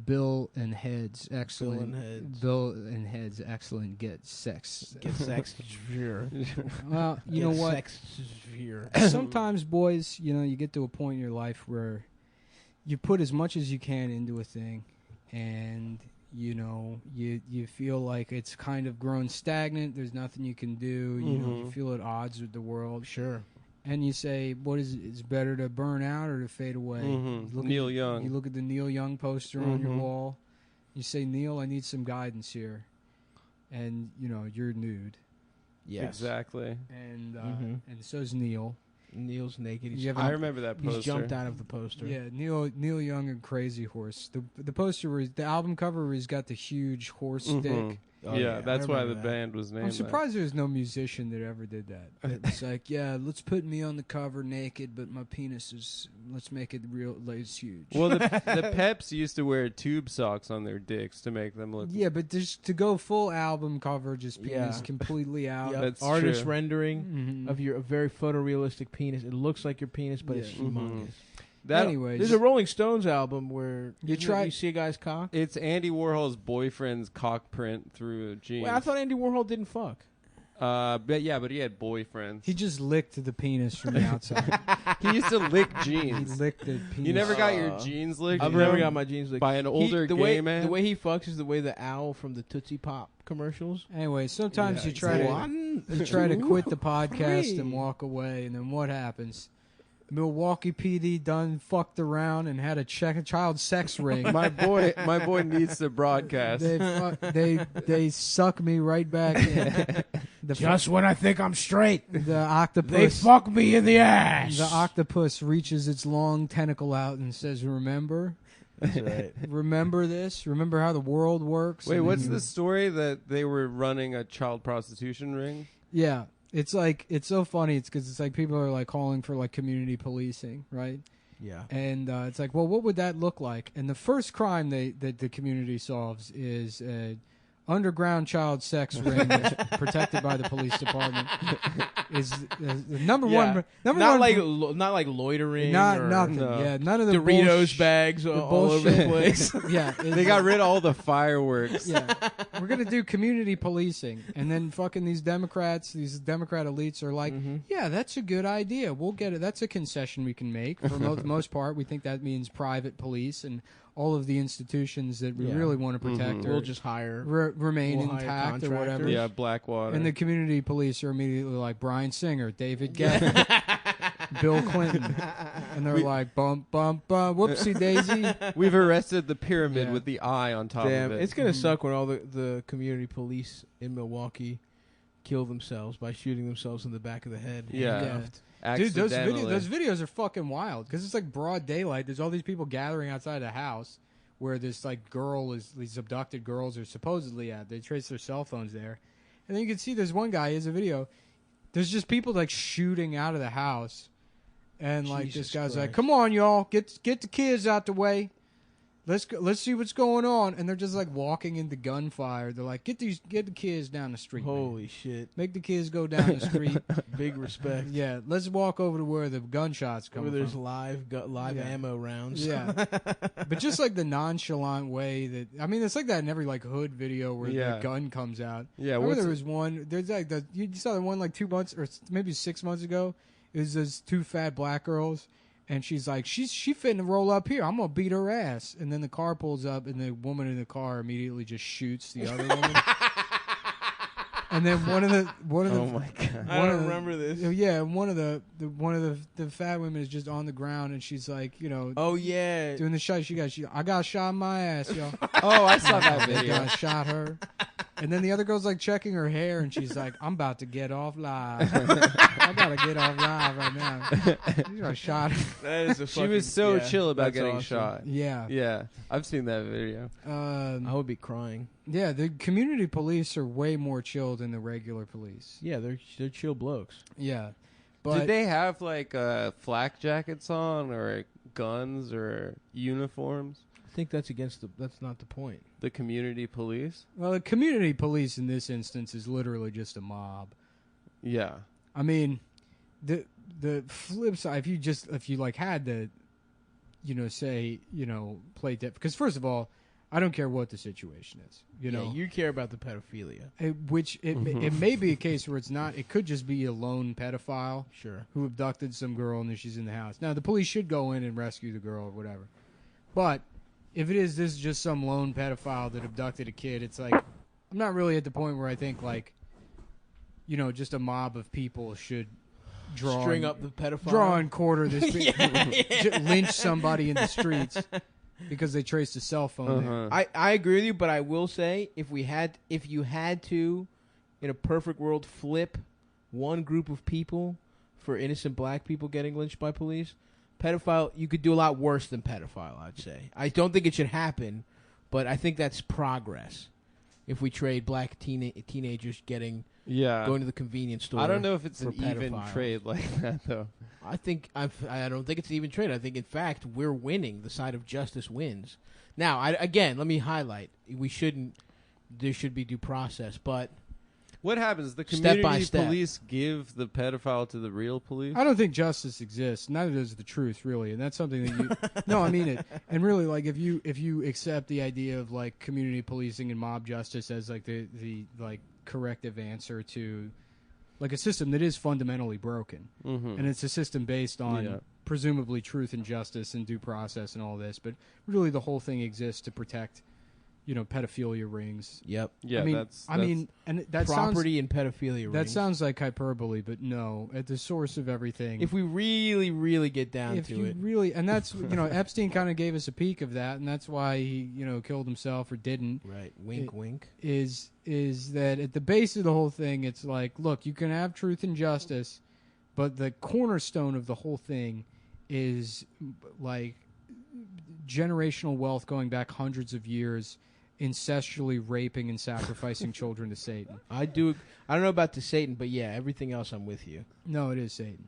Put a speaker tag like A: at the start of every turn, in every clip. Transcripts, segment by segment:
A: Bill and Head's excellent. Bill and Head's excellent Get Sex.
B: Get sex. Sure.
A: Well, you know what?
B: Sex. Sure.
A: Sometimes, boys, you get to a point in your life where you put as much as you can into a thing, and you feel like it's kind of grown stagnant. There's nothing you can do. You feel at odds with the world.
B: Sure.
A: And you say, what is it? It's better to burn out or to fade away?
C: Neil Young.
A: You look at the Neil Young poster on your wall. You say, Neil, I need some guidance here. And, you're nude.
C: Yes. Exactly.
A: And so's Neil.
B: Neil's naked.
C: I remember that poster.
B: He's jumped out of the poster.
A: Yeah, Neil Young and Crazy Horse. The poster, the album cover where he's got the huge horse stick.
C: Oh, yeah, that's why the band was named.
A: I'm surprised there's no musician that ever did that. It's like, let's put me on the cover naked, but my penis let's make it real, like it's huge.
C: Well, the Peps used to wear tube socks on their dicks to make them look.
A: Yeah, but just to go full album cover, just penis completely out.
B: Yep.
C: That's
B: artist
C: true.
B: rendering of a very photorealistic penis. It looks like your penis, but it's humongous.
A: Anyways,
B: there's a Rolling Stones album where you see a guy's cock.
C: It's Andy Warhol's boyfriend's cock print through jeans.
B: Well, I thought Andy Warhol didn't fuck.
C: But he had boyfriends.
A: He just licked the penis from the outside.
C: He used to lick jeans.
A: He licked the penis.
C: You never got your jeans licked?
B: I've never got my jeans licked
C: by an older gay man.
B: The way he fucks is the way the owl from the Tootsie Pop commercials.
A: Anyway, sometimes you try to quit the podcast and walk away, and then what happens? Milwaukee PD done fucked around and had a child sex ring.
C: My boy needs to broadcast.
A: They suck me right back in.
B: Just when I think I'm straight,
A: the octopus.
B: They fuck me in the ass.
A: The octopus reaches its long tentacle out and says, "Remember."
B: That's right.
A: Remember this? Remember how the world works?
C: Wait, what's the story that they were running a child prostitution ring?
A: Yeah. It's like, it's so funny. It's because it's like people are like calling for like community policing, right?
B: Yeah.
A: And it's like, well, what would that look like? And the first crime that the community solves is underground child sex ring that's protected by the police department. Is the number one.
B: Not like loitering.
A: Nothing.
B: No.
A: Yeah, none of the
B: Doritos bags all over the place.
A: Yeah,
C: they got rid of all the fireworks.
A: Yeah, we're gonna do community policing, and then fucking these Democrat elites are like, yeah, that's a good idea. We'll get it. That's a concession we can make. For the most part, we think that means private police and all of the institutions that we really want to protect.
B: We'll just hire
A: remain intact or whatever.
C: Yeah, Blackwater.
A: And the community police are immediately like Brian Singer, David Geffen, Bill Clinton, and they're like bump bump bump, whoopsie daisy.
C: We've arrested the pyramid with the eye on top of it.
B: It's gonna suck when all the community police in Milwaukee kill themselves by shooting themselves in the back of the head.
C: Yeah.
A: Dude, those videos are fucking wild because it's like broad daylight. There's all these people gathering outside a house where this like these abducted girls are supposedly at. They trace their cell phones there, and then you can see there's one guy. He has a video. There's just people like shooting out of the house, and like this guy's like, "Come on, y'all, get the kids out the way. Let's see what's going on." And they're just like walking into gunfire. They're like, get the kids down the street.
B: Holy shit.
A: Make the kids go down the street.
B: Big respect.
A: Yeah, let's walk over to where the gunshots come from.
B: Where there's live ammo rounds.
A: Yeah. But just like the nonchalant way that, I mean, it's like that in every like hood video where the gun comes out.
C: Yeah.
A: Remember there was one, there's like you saw the one like 2 months or maybe 6 months ago. It was those two fat black girls. And she's like, she finna roll up here. I'm gonna beat her ass. And then the car pulls up, and the woman in the car immediately just shoots the other woman. And then one of the
C: oh my god,
B: I don't remember this.
A: Yeah, one of the fat women is just on the ground, and she's like,
B: oh yeah,
A: doing the shot. I got shot in my ass, y'all.
C: Oh, I saw that video.
A: I shot her. And then the other girl's like checking her hair, and she's like, I'm about to get off live. I gotta get off live right now. You got shot.
B: That is
C: she was so chill about getting
B: awesome.
C: shot.
A: Yeah.
C: Yeah. I've seen that video.
B: I would be crying.
A: Yeah, the community police are way more chill than the regular police.
B: Yeah, they're chill blokes.
A: Yeah. But
C: did they have like flak jackets on or guns or uniforms?
B: I think that's not the point.
C: The community police?
A: Well, the community police in this instance is literally just a mob.
C: Yeah.
A: I mean, the flip side, if you like had say, play dead. Because first of all, I don't care what the situation is.
B: You care about the pedophilia.
A: It may be a case where it's not. It could just be a lone pedophile,
B: Sure,
A: who abducted some girl and then she's in the house. Now the police should go in and rescue the girl or whatever. But if this is just some lone pedophile that abducted a kid, it's like I'm not really at the point where I think just a mob of people should
B: string up the pedophile,
A: draw and quarter this, lynch somebody in the streets because they traced a cell phone. There.
B: I agree with you, but I will say if you had to, in a perfect world, flip one group of people for innocent black people getting lynched by police, pedophile, you could do a lot worse than pedophile. I'd say. I don't think it should happen, but I think that's progress. If we trade black teenagers going to the convenience store.
C: I don't know if it's an
B: pedophiles.
C: even trade like that, though.
B: I don't think it's an even trade. I think, in fact, we're winning. The side of justice wins. Now, let me highlight. There should be due process, but
C: what happens? The community
B: step by step.
C: police give the pedophile to the real police?
A: I don't think justice exists. Neither does the truth, really, and that's something that you. No, I mean it. And really, like if you accept the idea of like community policing and mob justice as like the like corrective answer to like a system that is fundamentally broken, and it's a system based on presumably truth and justice and due process and all this, but really the whole thing exists to protect. Pedophilia rings.
B: Yep.
A: Yeah, and that
B: property and pedophilia rings.
A: That sounds like hyperbole, but no, at the source of everything.
B: If we really, really get down to it,
A: really, and that's Epstein kind of gave us a peek of that, and that's why he killed himself or didn't.
B: Right. Wink, wink.
A: Is that at the base of the whole thing? It's like, look, you can have truth and justice, but the cornerstone of the whole thing is like generational wealth going back hundreds of years. Incestually raping and sacrificing children to Satan.
B: I don't know about to Satan, but yeah, everything else I'm with you.
A: No, it is Satan.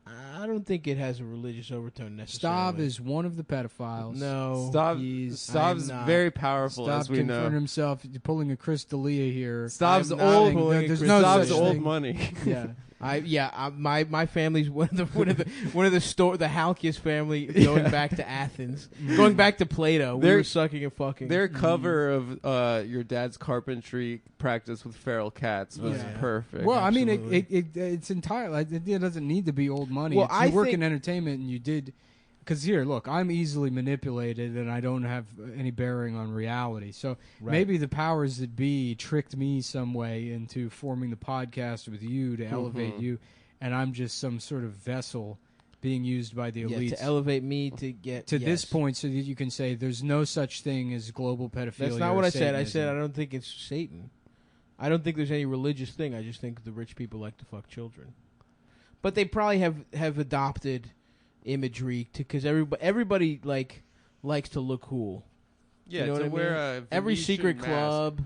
B: I don't think it has a religious overtone necessarily.
A: Stav is one of the pedophiles.
B: No.
C: Stav's very powerful,
A: Stav
C: as we know.
A: confirmed himself pulling a Chris D'Elia here.
C: Stav's old money.
A: Yeah.
B: My family's one of the Halkias family going back to Athens, going back to Plato. We were sucking and fucking.
C: Their cover of your dad's carpentry practice with feral cats was perfect.
A: Well, absolutely. I mean, it's entirely. It doesn't need to be old money.
B: Well,
A: you work in entertainment, and you did. Because here, look, I'm easily manipulated, and I don't have any bearing on reality. So maybe the powers that be tricked me some way into forming the podcast with you to elevate you, and I'm just some sort of vessel being used by the elites
B: to elevate me to get
A: to this point, so that you can say there's no such thing as global pedophilia.
B: That's not what I said. I said I don't think it's Satan. I don't think there's any religious thing. I just think the rich people like to fuck children, but they probably have adopted imagery because everybody likes to look cool.
C: Yeah,
B: you know
C: to
B: what
C: wear
B: I mean?
C: a
B: every
C: Venetian
B: secret
C: mask.
B: club,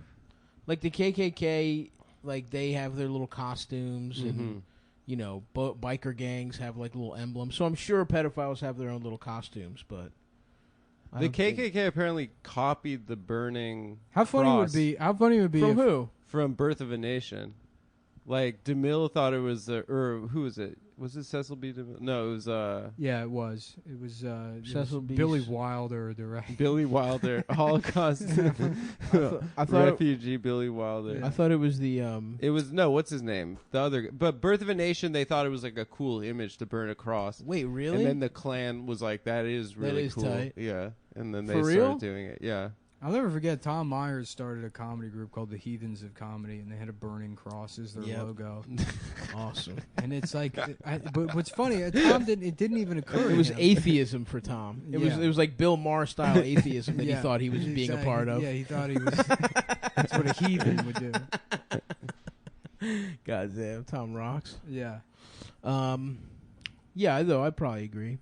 B: like the KKK, like they have their little costumes, and biker gangs have like little emblems. So I'm sure pedophiles have their own little costumes, but
C: the KKK apparently copied the burning.
A: How funny would it be?
B: From who?
C: From Birth of a Nation. Like DeMille thought it was, or who was it? Was it Cecil B. DeMille? No, it was.
A: Yeah, it was. It was
B: Cecil B.
A: Billy Wilder, director.
C: Billy Wilder, Holocaust
B: I thought
C: refugee Billy Wilder.
B: I thought it was the.
C: It was what's his name? The other, but Birth of a Nation. They thought it was like a cool image to burn across.
B: Wait, really?
C: And then the Klan was like, "That is really cool."
B: Tight.
C: Yeah, and then they
B: For real?
C: started doing it. Yeah.
A: I'll never forget. Tom Myers started a comedy group called the Heathens of Comedy, and they had a burning cross as their logo.
B: Awesome.
A: And it's like, but what's funny, Tom didn't even occur.
B: It was
A: to him.
B: atheism for Tom. It was like Bill Maher style atheism that he thought he was being a part of.
A: Yeah, he thought he was. That's what a heathen would do.
B: God damn, Tom rocks.
A: Yeah.
B: Yeah, though I'd probably agree.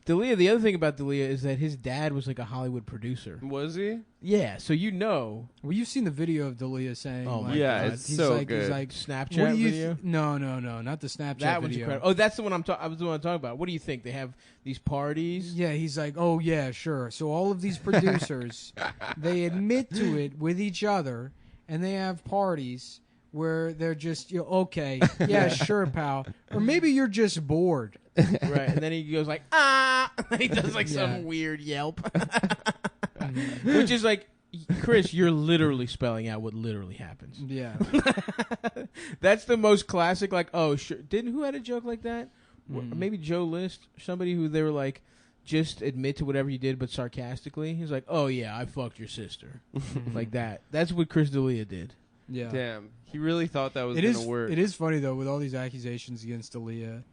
B: D'Elia, the other thing about D'Elia is that his dad was like a Hollywood producer.
C: Was he?
B: Yeah, so
A: Well, you've seen the video of D'Elia saying,
B: "Oh my
C: God,
B: it's
C: so good."
B: He's like Snapchat video.
A: No, not the Snapchat
B: that was
A: video.
B: incredible. Oh, that's the one I was the one I'm talking about. What do you think? They have these parties.
A: Yeah, he's like, oh yeah, sure. So all of these producers, they admit to it with each other, and they have parties where they're just, okay, yeah, sure, pal. Or maybe you're just bored.
B: Right, and then he goes like, ah! And he does like some weird yelp. Which is like, Chris, you're literally spelling out what literally happens.
A: Yeah.
B: That's the most classic, like, oh, sure. Who had a joke like that? Maybe Joe List, somebody who they were like, just admit to whatever you did, but sarcastically. He's like, oh, yeah, I fucked your sister. Like that. That's what Chris D'Elia did.
A: Yeah.
C: Damn. He really thought that was going to work.
A: It is funny, though, with all these accusations against D'Elia.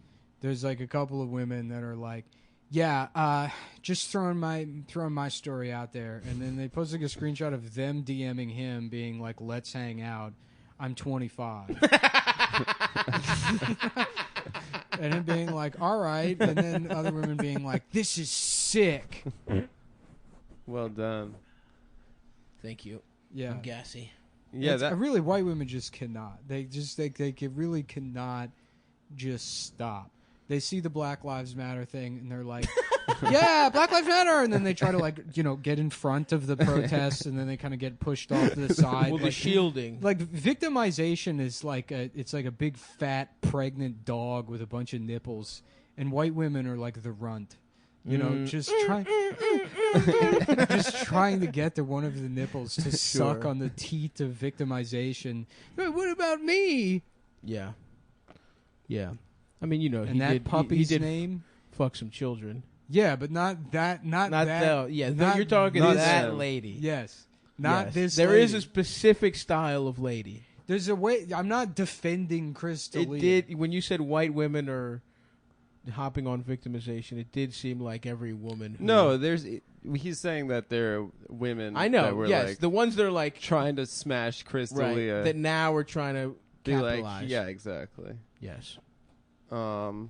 A: There's like a couple of women that are like, yeah, just throwing my story out there. And then they post like a screenshot of them DMing him being like, let's hang out. I'm 25. And him being like, all right. And then other women being like, this is sick.
C: Well done.
B: Thank you.
A: Yeah.
B: I'm gassy.
C: Yeah,
A: really, white women just cannot. They really cannot just stop. They see the Black Lives Matter thing and they're like, yeah, Black Lives Matter. And then they try to get in front of the protests and then they kind of get pushed off to the side.
B: Well, the shielding.
A: Like victimization is it's like a big fat pregnant dog with a bunch of nipples, and white women are like the runt. Just trying to get to one of the nipples to suck on the teat of victimization. Hey, what about me?
B: Yeah. Yeah. I mean,
A: and that puppy's name?
B: Fuck some children.
A: Yeah, but not that.
B: You're talking that lady.
A: Yes. Not this
B: There
A: lady.
B: is a specific style of lady.
A: There's a way. I'm not defending Chris D'Elia.
B: When you said white women are hopping on victimization, it did seem like every woman.
C: He's saying that there are women.
B: I know.
C: That were
B: yes, the ones that are like
C: trying to smash Chris D'Elia.
B: That now we're trying to capitalize.
C: Like, yeah, exactly.
B: Yes.
A: And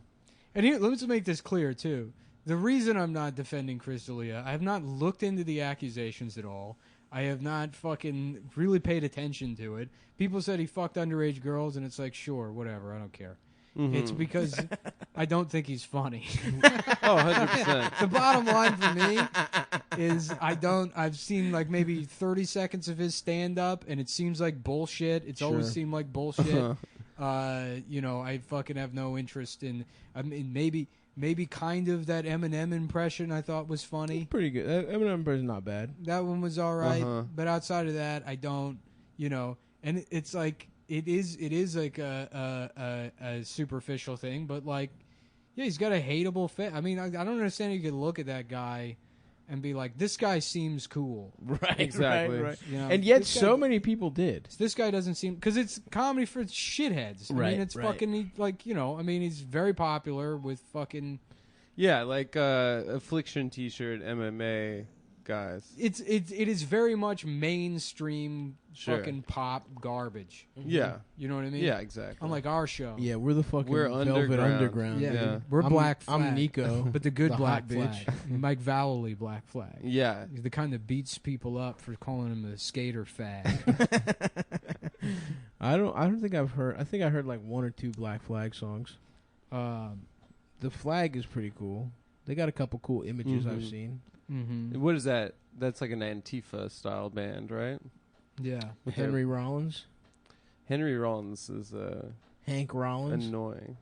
A: here, let me make this clear too. The reason I'm not defending Chris D'Elia, I have not looked into the accusations at all. I have not fucking really paid attention to it. People said he fucked underage girls, and it's like, sure, whatever, I don't care. Mm-hmm. It's because I don't think he's funny.
C: 100%.
A: The bottom line for me is I've seen like maybe 30 seconds of his stand-up, and it seems like bullshit. It's always seemed like bullshit. I fucking have no interest in. I mean, maybe kind of that Eminem impression I thought was funny.
B: Pretty good. Eminem impression not bad.
A: That one was all right, but outside of that, I don't. And it's like it is like a superficial thing, but like, yeah, he's got a hateable face. I mean, I don't understand how you could look at that guy and be like, this guy seems cool.
B: Right,
C: exactly.
B: Right. And yet so many people did.
A: This guy doesn't seem... Because it's comedy for shitheads. I mean, it's fucking... he's very popular with fucking...
C: Yeah, like Affliction t-shirt, MMA guys.
A: It is very much mainstream fucking pop garbage.
C: Yeah.
A: You know what I mean?
C: Yeah, exactly.
A: Unlike our show.
B: Yeah, we're the fucking Velvet Underground.
A: Yeah. We're Black Flag.
B: I'm Nico.
A: But the good Black bitch. Mike Vallely Black Flag.
C: Yeah.
A: He's the kind that beats people up for calling him a skater fag.
B: I don't think I've heard... I think I heard like one or two Black Flag songs. The flag is pretty cool. They got a couple cool images I've seen.
A: Mm-hmm.
C: What is that? That's like an Antifa style band, right?
A: Yeah.
B: Henry Rollins.
C: Henry Rollins is
B: Hank Rollins.
C: Annoying.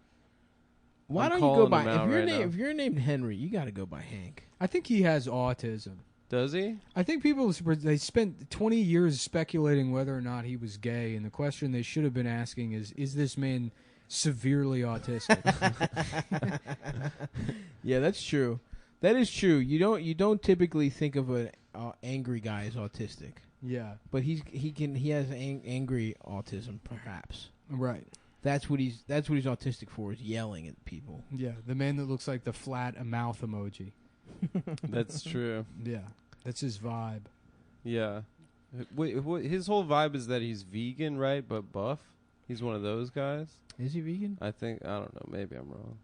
B: Why don't you go by if you're named Henry, you got to go by Hank.
A: I think he has autism.
C: Does he?
A: I think they spent 20 years speculating whether or not he was gay, and the question they should have been asking is this man severely autistic?
B: Yeah, that's true. That is true. You don't typically think of an angry guy as autistic.
A: Yeah,
B: but he has angry autism, perhaps.
A: Right.
B: That's what he's autistic for, is yelling at people.
A: Yeah, the man that looks like the flat mouth emoji.
C: That's true.
A: Yeah, that's his vibe.
C: Yeah. Wait, his whole vibe is that he's vegan, right? But buff. He's one of those guys.
B: Is he vegan?
C: I don't know. Maybe I'm wrong.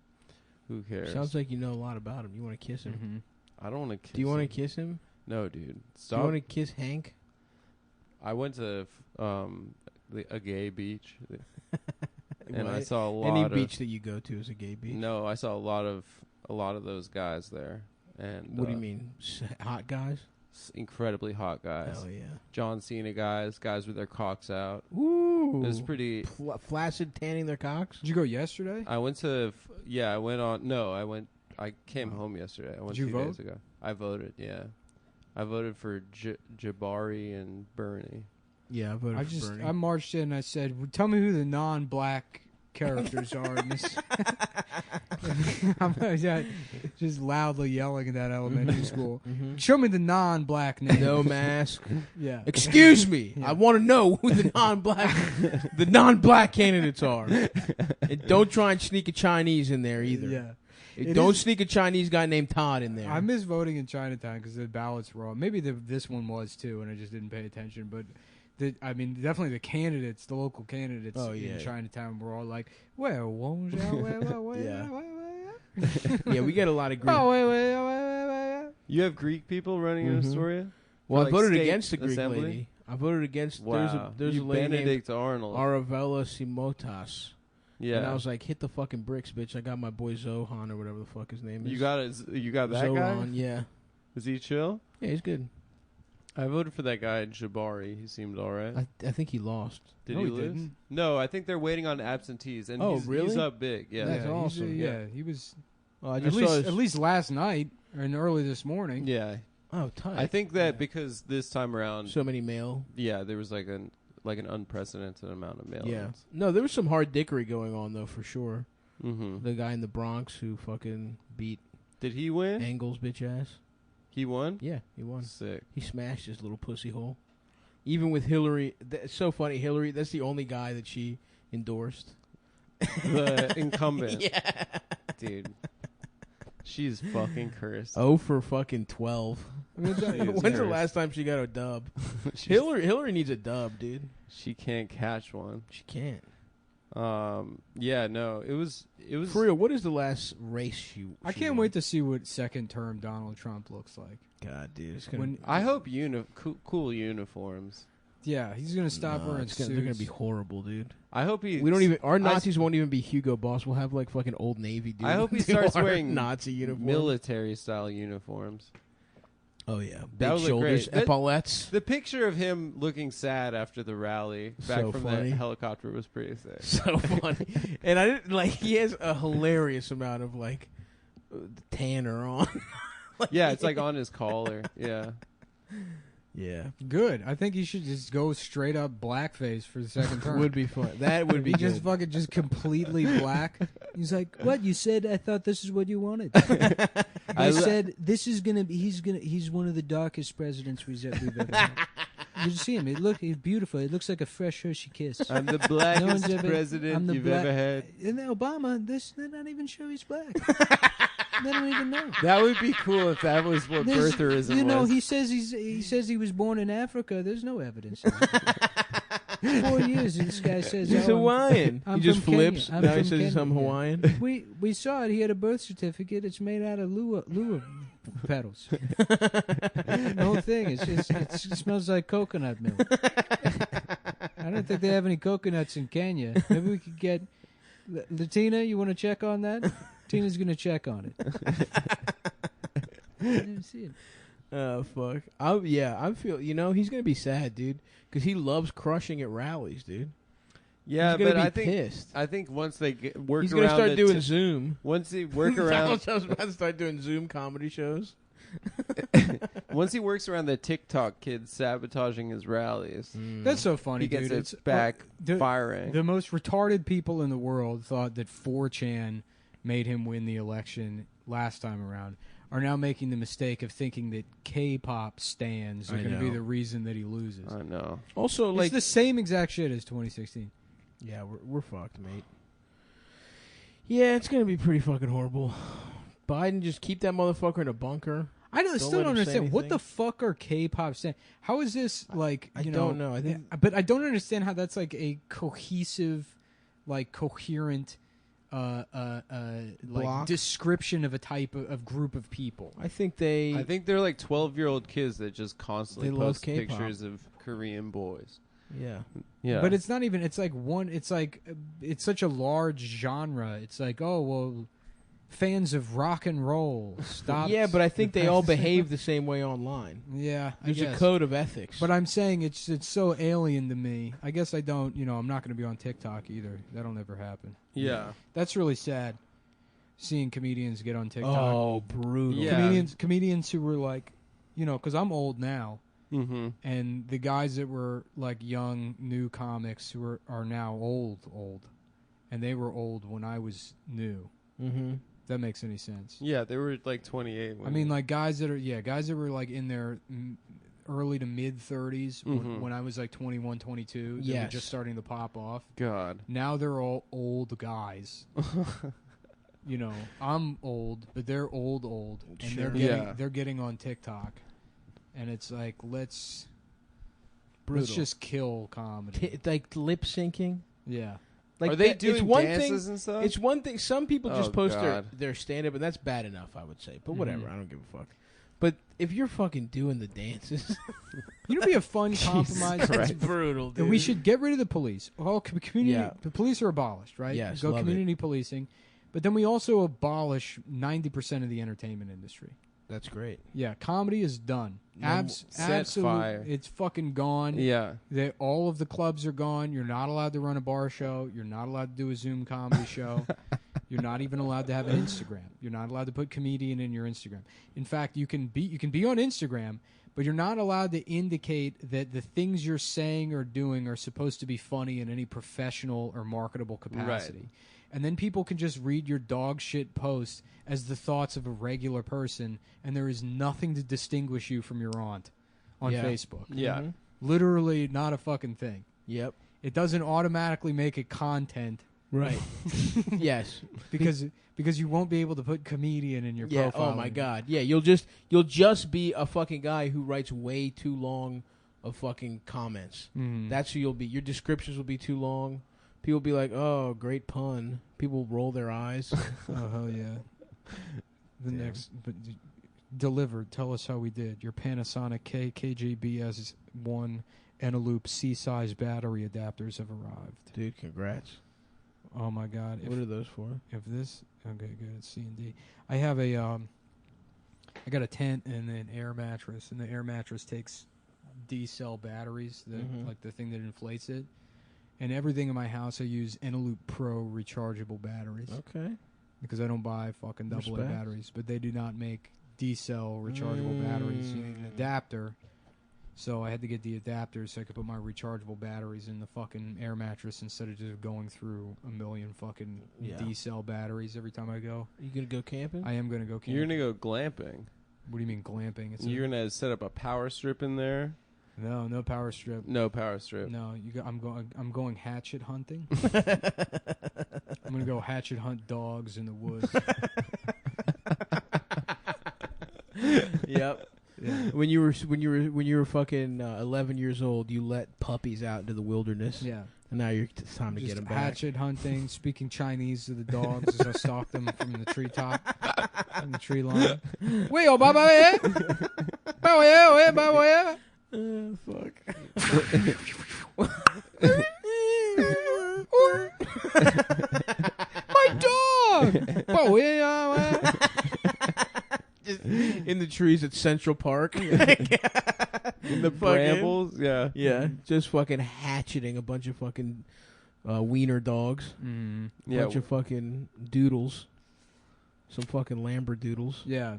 C: Who cares?
B: Sounds like you know a lot about him. You want to kiss him?
A: Mm-hmm.
C: I don't want to kiss him.
B: Do you want to kiss him?
C: No, dude. Stop.
B: Do you want to kiss Hank?
C: I went to a gay beach, and I
B: Right.
C: saw a lot
B: Any
C: of
B: beach that you go to is a gay beach.
C: No, I saw a lot of those guys there. And
B: what do you mean, hot guys?
C: Incredibly hot guys.
B: Hell yeah.
C: John Cena guys with their cocks out.
B: Woo! Ooh.
C: It was pretty
B: flaccid, tanning their cocks.
A: Did you go yesterday?
C: I went to I went on. No, I came home yesterday. I went
A: Did you
C: 2
A: vote?
C: days ago. I voted. Yeah, I voted for Jabari and Bernie.
B: Yeah, I voted for Bernie.
A: I marched in and I said, tell me who the non-black characters are in this. I'm just loudly yelling at that elementary school.
B: Mm-hmm.
A: Show me the non-black names.
B: No mask.
A: Yeah.
B: Excuse me.
A: Yeah.
B: I want to know who the non-black candidates are. And don't try and sneak a Chinese in there either.
A: Yeah.
B: Don't sneak a Chinese guy named Todd in there.
A: I miss voting in Chinatown because the ballots were all. Maybe this one was too, and I just didn't pay attention. But definitely the candidates, the local candidates in Chinatown were all like, "Well, won't you?"
B: Yeah, we get a lot of Greek.
A: Oh, wait.
C: You have Greek people running in Astoria?
B: Well,
C: For,
B: I voted
C: state
B: against the Greek
C: assembly?
B: lady. I voted against.
C: Wow.
B: There's a
C: You
B: lady
C: Benedict
B: named
C: Arnold.
B: Aravella Simotas.
C: Yeah.
B: And I was like, hit the fucking bricks, bitch. I got my boy Zohan or whatever the fuck his name is.
C: You got that
B: Zohan,
C: guy?
B: yeah.
C: Is he chill?
B: Yeah, he's good.
C: I voted for that guy Jabari. He seemed all right.
B: I think he lost.
C: Did
A: No,
C: he
A: he
C: lose?
A: didn't.
C: No, I think they're waiting on absentees, and he's
B: really?
C: up big. Yeah,
B: That's
A: he's
B: awesome.
A: he was.
B: Oh, I
A: At
B: just
A: least, at least last night and early this morning.
C: yeah.
B: Oh, tight.
C: I think that because this time around,
B: so many male.
C: yeah, there was like an unprecedented amount of mail-ins.
B: Yeah. No, there was some hard dickery going on though, for sure.
C: Mm-hmm.
B: The guy in the Bronx who fucking beat
C: Did he win?
B: Engels bitch ass.
C: He won?
B: Yeah, he won.
C: Sick.
B: He smashed his little pussy hole. Even with Hillary, it's so funny. Hillary, that's the only guy that she endorsed.
C: The incumbent.
B: Yeah.
C: Dude. She's fucking cursed.
B: Oh for fucking 12. When's the
C: cursed.
B: last time she got a dub? Hillary needs a dub, dude.
C: She can't catch one.
B: She can't.
C: Yeah, no, it was
B: For real, what is the last race
A: I can't wait to see what second term Donald Trump looks like.
B: God, dude, it's gonna.
C: I hope cool uniforms.
A: Yeah, he's gonna stop wearing suits.
B: They're gonna be horrible, dude.
C: I hope he.
B: We don't even. Our Nazis won't even be Hugo Boss. We'll have like fucking Old Navy dude.
C: I hope he
B: do
C: starts
B: our
C: wearing
B: Nazi uniforms.
C: military style uniforms.
B: Oh yeah,
C: That
B: big
C: would look
B: shoulders,
C: great.
B: epaulettes.
C: The picture of him looking sad after the rally back
B: So
C: from
B: funny.
C: that helicopter was pretty sick.
B: So funny, and I didn't like. He has a hilarious amount of like tanner on.
C: Yeah, it's like on his collar. Yeah.
B: Yeah,
A: Good. I think he should just go straight up blackface for the second term.
B: would be fun. That would be
A: He just
B: good.
A: fucking just completely black. He's like, "What you said? I thought this is what you wanted."
C: I
A: They
C: lo-
A: said this is gonna be. He's one of the darkest presidents we've ever had. You see him? He's beautiful. It looks like a fresh Hershey kiss.
C: I'm the
A: No
C: blackest
A: one's ever-
C: president
A: I'm the
C: you've
A: black-
C: ever had.
A: And Obama, they're not even sure he's black. They don't even know.
C: That would be cool if that was what
A: There's-
C: birtherism
A: You know,
C: was.
A: he says he was born in Africa. There's no evidence. Of it. 4 years, and this guy says
B: He's
A: "Oh,
B: Hawaiian.
A: I'm
B: He just
A: from Kenya.
B: flips.
A: I'm
B: Now he
A: from
B: says he's
A: Kenya,
B: some
A: yeah.
B: Hawaiian.
A: We saw it. He had a birth certificate. It's made out of lua petals. The whole thing. It smells like coconut milk. I don't think they have any coconuts in Kenya. Maybe we could get Latina. You want to check on that? Tina's gonna check on it. I didn't see it.
B: Oh fuck! I feel he's gonna be sad, dude, because he loves crushing at rallies, dude.
C: Yeah,
B: He's gonna
C: but
B: be pissed.
C: I think once they work
B: He's
C: around,
B: gonna start
C: the
B: doing Zoom.
C: once he work around,
B: I was about to start doing Zoom comedy shows.
C: once he works around the TikTok kids sabotaging his rallies,
A: That's so funny,
C: he gets
A: dude.
C: it back
A: the-
C: firing.
A: The most retarded people in the world thought that 4chan made him win the election last time around. Are now making the mistake of thinking that K-pop stans are
B: I
A: going to be
B: know.
A: the reason that he loses.
C: I know.
B: Also,
A: It's
B: like,
A: the same exact shit as 2016.
B: yeah, we're fucked, mate. Yeah, it's gonna be pretty fucking horrible. Biden, just keep that motherfucker in a bunker.
A: Still
B: let
A: don't
B: him say
A: understand what the
B: anything.
A: fuck are K-pop stans. How is this like?
B: I
A: you
B: don't know. I think
A: but I don't understand how that's like a cohesive, like coherent, like
B: Block?
A: description of a type of group of people.
B: I think they.
C: I think they're like 12-year-old kids that just constantly
B: They love
C: post
B: K-pop.
C: pictures of Korean boys.
B: yeah.
C: Yeah,
A: But it's not even. It's like one. It's like it's such a large genre. It's like, oh well, fans of rock and roll, stop.
B: Yeah, but I think they all behave the same way online.
A: Yeah,
B: There's a code of ethics.
A: But I'm saying it's so alien to me. I guess I don't. I'm not going to be on TikTok either. That'll never happen.
C: Yeah.
A: That's really sad. Seeing comedians get on TikTok.
B: Oh, brutal.
C: Yeah.
A: Comedians who were like, because I'm old now.
C: Mm-hmm.
A: And the guys that were like young, new comics who are now old, and they were old when I was new.
B: Mm-hmm.
A: If that makes any sense.
C: Yeah, they were like 28.
A: I mean, like guys that were like in their early to mid 30s when I was like 21, 22. They were just starting to pop off.
C: God.
A: Now they're all old guys. I'm old, but they're old, and
B: Sure.
A: they're getting on TikTok. And it's like, let's just kill comedy.
B: Like lip syncing.
A: Yeah.
B: Like
C: are they doing
B: it's one
C: dances
B: thing,
C: and stuff?
B: It's one thing. Some people just post
C: God.
B: their stand-up, and that's bad enough, I would say. But whatever, I don't give a fuck. But if you're fucking doing the dances...
A: It'd be a fun compromise.
B: That's brutal, dude.
A: And we should get rid of the police. All community, the police are abolished, right?
B: Yes,
A: go
B: love
A: community policing. But then we also abolish 90% of the entertainment industry.
B: That's great.
A: Yeah, comedy is done.
C: Set
A: Absolutely,
C: fire.
A: it's fucking gone.
C: Yeah.
A: All of the clubs are gone. You're not allowed to run a bar show. You're not allowed to do a Zoom comedy show. You're not even allowed to have an Instagram. You're not allowed to put comedian in your Instagram. In fact, you can be on Instagram, but you're not allowed to indicate that the things you're saying or doing are supposed to be funny in any professional or marketable capacity.
C: Right.
A: And then people can just read your dog shit post as the thoughts of a regular person, and there is nothing to distinguish you from your aunt on Facebook.
C: Yeah.
B: Mm-hmm.
A: Literally not a fucking thing.
B: Yep.
A: It doesn't automatically make it content.
B: Right. Yes.
A: Because you won't be able to put comedian in your profile.
B: Oh my God. Yeah, you'll just be a fucking guy who writes way too long of fucking comments.
A: Mm.
B: That's who you'll be. Your descriptions will be too long. People will be like, "Oh, great pun." People roll their eyes.
A: Oh hell yeah. Next, but delivered. Tell us how we did. Your Panasonic KJBS1 Eneloop C-size battery adapters have arrived.
B: Dude, congrats.
A: Oh my God.
B: What are those for?
A: Okay, good. It's C and D. I have I got a tent and an air mattress, and the air mattress takes D-cell batteries, like the thing that inflates it. And everything in my house, I use Eneloop Pro rechargeable batteries.
B: Okay.
A: Because I don't buy fucking AA batteries, but they do not make D-cell rechargeable batteries. You need an adapter. So I had to get the adapter so I could put my rechargeable batteries in the fucking air mattress instead of just going through a million fucking D-cell batteries every time I go.
B: Are you going to go camping?
A: I am going to go camping.
C: You're going to go glamping.
A: What do you mean glamping?
C: You're going to set up a power strip in there?
A: No power strip.
C: No power strip.
A: No, I'm going hatchet hunting. I'm going to go hatchet hunt dogs in the woods.
B: Yep. Yeah. When you were fucking 11 years old, you let puppies out into the wilderness.
A: Yeah.
B: And now it's time to get them back.
A: Hatchet hunting, speaking Chinese to the dogs as I stalk them from the treetop, from the tree line. Wait, oh, baba, eh? Baba, eh? Baba, eh?
B: Fuck.
A: My dog! Oh, yeah.
B: Just in the trees at Central Park.
C: In the brambles? Yeah.
B: Yeah. Just fucking hatcheting a bunch of fucking wiener dogs.
A: Mm.
B: A bunch of fucking doodles. Some fucking Lamberdoodles.
A: Yeah.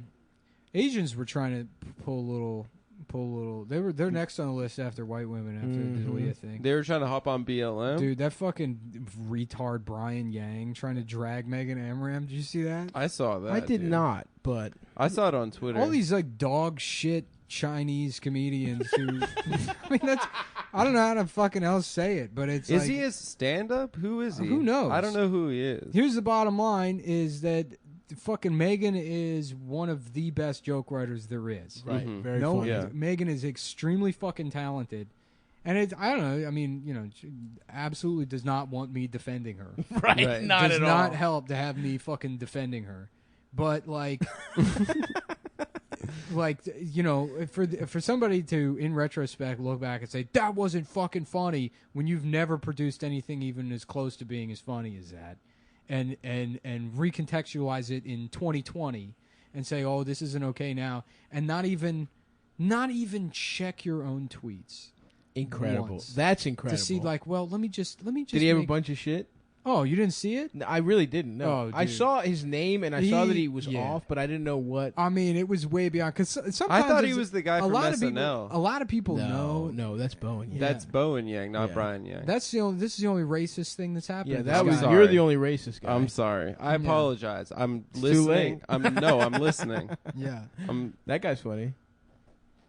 A: Asians were trying to pull a little. They're next on the list after white women after the Aaliyah thing.
C: They were trying to hop on BLM?
A: Dude, that fucking retard Brian Yang trying to drag Megan Amram. Did you see that?
C: I saw that.
B: I did not, but
C: I saw it on Twitter.
A: All these like dog shit Chinese comedians who I mean that's I don't know how to fucking else say it, but it's
C: Is
A: like,
C: he a stand-up? Who is he?
A: Who knows?
C: I don't know who he is.
A: Here's the bottom line is that fucking Megan is one of the best joke writers there is.
B: right, very
A: No,
B: funny.
C: Yeah.
A: Megan is extremely fucking talented. And it's, I don't know, I mean, you know, she absolutely does not want me defending her.
B: Right, not
A: does
B: at all.
A: not help to have me fucking defending her. But like like, you know, for somebody to in retrospect look back and say that wasn't fucking funny when you've never produced anything even as close to being as funny as that. and recontextualize it in 2020 and say, oh, this isn't okay now, and not even check your own tweets.
B: Incredible.
A: Once.
B: That's incredible.
A: To see, like, well, let me just.
B: Did he have a bunch of shit?
A: Oh, you didn't see it?
B: No, I really didn't. No,
A: Oh,
B: I saw his name and I saw that he was
A: yeah.
B: off, but I didn't know what.
A: I mean, it was way beyond. Because sometimes
C: I thought he was the guy from SNL.
A: A lot of people know.
B: No, that's Bowen. Yeah.
C: That's Bowen Yang, not
B: Yeah.
C: Brian Yang.
A: This is the only racist thing that's happened.
B: Yeah,
A: to
B: that
A: this
B: was.
A: guy.
B: You're the only racist guy.
C: I'm sorry. I
A: Yeah.
C: apologize. I'm
B: It's
C: listening.
B: too late.
C: I'm listening.
A: Yeah,
B: That guy's funny.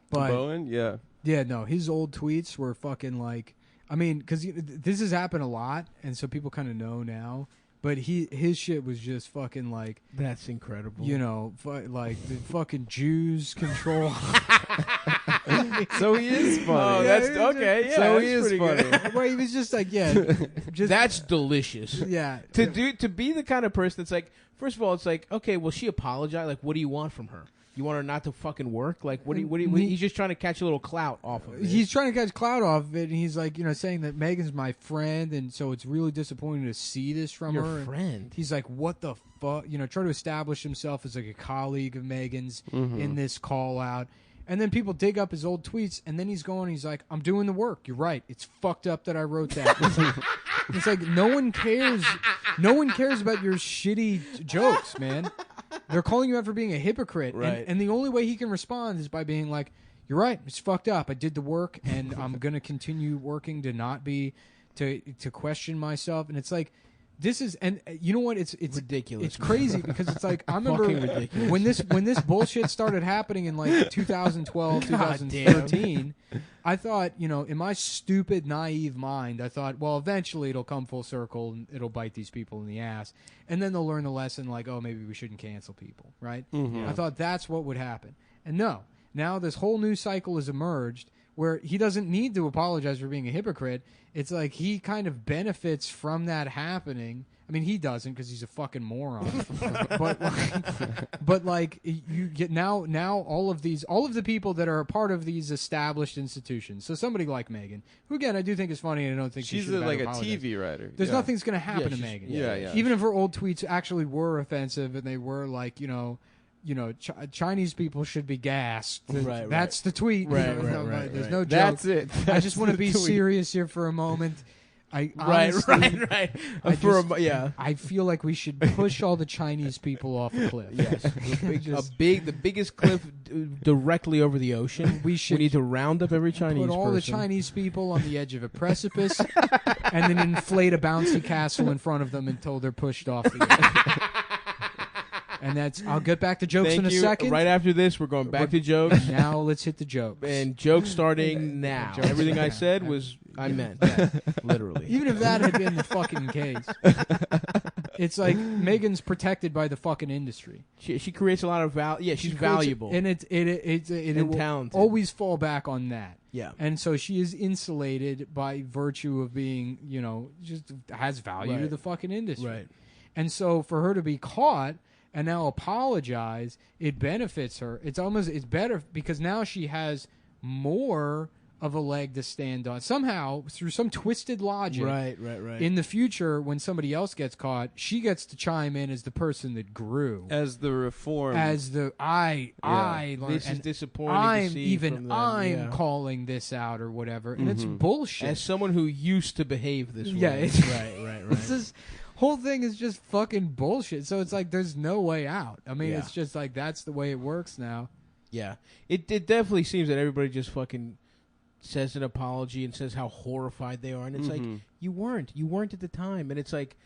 A: but
C: Bowen, yeah.
A: yeah, no, his old tweets were fucking like. I mean, because this has happened a lot, and so people kind of know now. But his shit was just fucking like,
B: That's incredible.
A: you know, like the fucking Jews control.
C: So he is funny.
B: Oh,
A: Yeah,
B: that's
A: he's
B: okay. Yeah,
C: so
B: that's
C: he is
B: pretty
C: funny.
B: good.
A: Well, he was just like, yeah, just
B: That's delicious.
A: yeah.
B: To be the kind of person that's like, first of all, it's like, okay, well, she apologized. Like, what do you want from her? You want her not to fucking work? Like, what do you he's just trying to catch a little clout off of it.
A: He's trying to catch clout off of it, and he's like, you know, saying that Megan's my friend, and so it's really disappointing to see this from
B: Your
A: her.
B: friend.
A: He's like, what the fuck? You know, trying to establish himself as like a colleague of Megan's in this call out. And then people dig up his old tweets, and then he's like, I'm doing the work. You're right. It's fucked up that I wrote that. It's like no one cares. No one cares about your shitty jokes, man. They're calling you out for being a hypocrite.
B: Right.
A: And the only way he can respond is by being like, you're right. It's fucked up. I did the work, and I'm going to continue working to not be, to question myself. And it's like, this is, and you know what? It's
B: ridiculous.
A: It's crazy because it's like, I remember
B: Fucking ridiculous.
A: when this bullshit started happening in like 2012, 2013, I thought, you know, in my stupid, naive mind, I thought, well, eventually it'll come full circle and it'll bite these people in the ass. And then they'll learn the lesson like, oh, maybe we shouldn't cancel people, right? I thought that's what would happen. And no, now this whole new cycle has emerged where he doesn't need to apologize for being a hypocrite. It's like he kind of benefits from that happening. I mean, he doesn't because he's a fucking moron. but like you get now all of the people that are a part of these established institutions. So somebody like Megan, who again I do think is funny, and I don't think
C: She's
A: she should
C: like a
A: apologize.
C: TV writer.
A: There's
C: yeah.
A: nothing's going to happen to
B: she's-
A: Megan.
C: Yeah.
A: Even if her old tweets actually were offensive and they were like, you know, Chinese people should be gassed.
B: Right,
A: That's the tweet.
B: Right,
A: You know,
B: right.
A: There's no joke.
C: That's it.
A: I just want to be
C: That's the tweet.
A: serious here for a moment. I
B: Right.
A: honestly,
B: Yeah.
A: I feel like we should push all the Chinese people off a cliff.
B: Yes. The biggest cliff directly over the ocean.
A: We should
B: need to round up every Chinese
A: put all
B: person.
A: the Chinese people on the edge of a precipice and then inflate a bouncy castle in front of them until they're pushed off the edge. And that's. I'll get back to jokes
B: Thank
A: in a
B: you.
A: second.
B: Right after this, we're going back to jokes.
A: Now let's hit the jokes.
B: And jokes starting now.
A: Jokes
B: Everything I
A: now.
B: said was I meant that, literally.
A: Even if that had been the fucking case, it's like Megan's protected by the fucking industry.
B: She creates a lot of value. Yeah, she's
A: She creates-
B: valuable.
A: and it
B: And
A: will
B: talented.
A: always fall back on that.
B: Yeah.
A: And so she is insulated by virtue of being, you know, just has value to
B: Right.
A: the fucking industry.
B: Right.
A: And so for her to be caught and now apologize, it benefits her. It's better because now she has more of a leg to stand on. Somehow, through some twisted logic,
B: Right.
A: in the future, when somebody else gets caught, she gets to chime in as the person that grew.
C: As the reform.
A: As the I learned,
B: This is
A: and
B: disappointing
A: I'm
B: to see
A: even
B: from them.
A: I'm
B: Yeah.
A: calling this out or whatever, and it's bullshit.
B: As someone who used to behave this
A: Yeah,
B: way.
A: it's-
B: Right.
A: This whole thing is just fucking bullshit. So it's like there's no way out. I mean,
B: Yeah.
A: it's just like that's the way it works now.
B: Yeah. It definitely seems that everybody just fucking says an apology and says how horrified they are. And it's like, you weren't at the time. And it's like,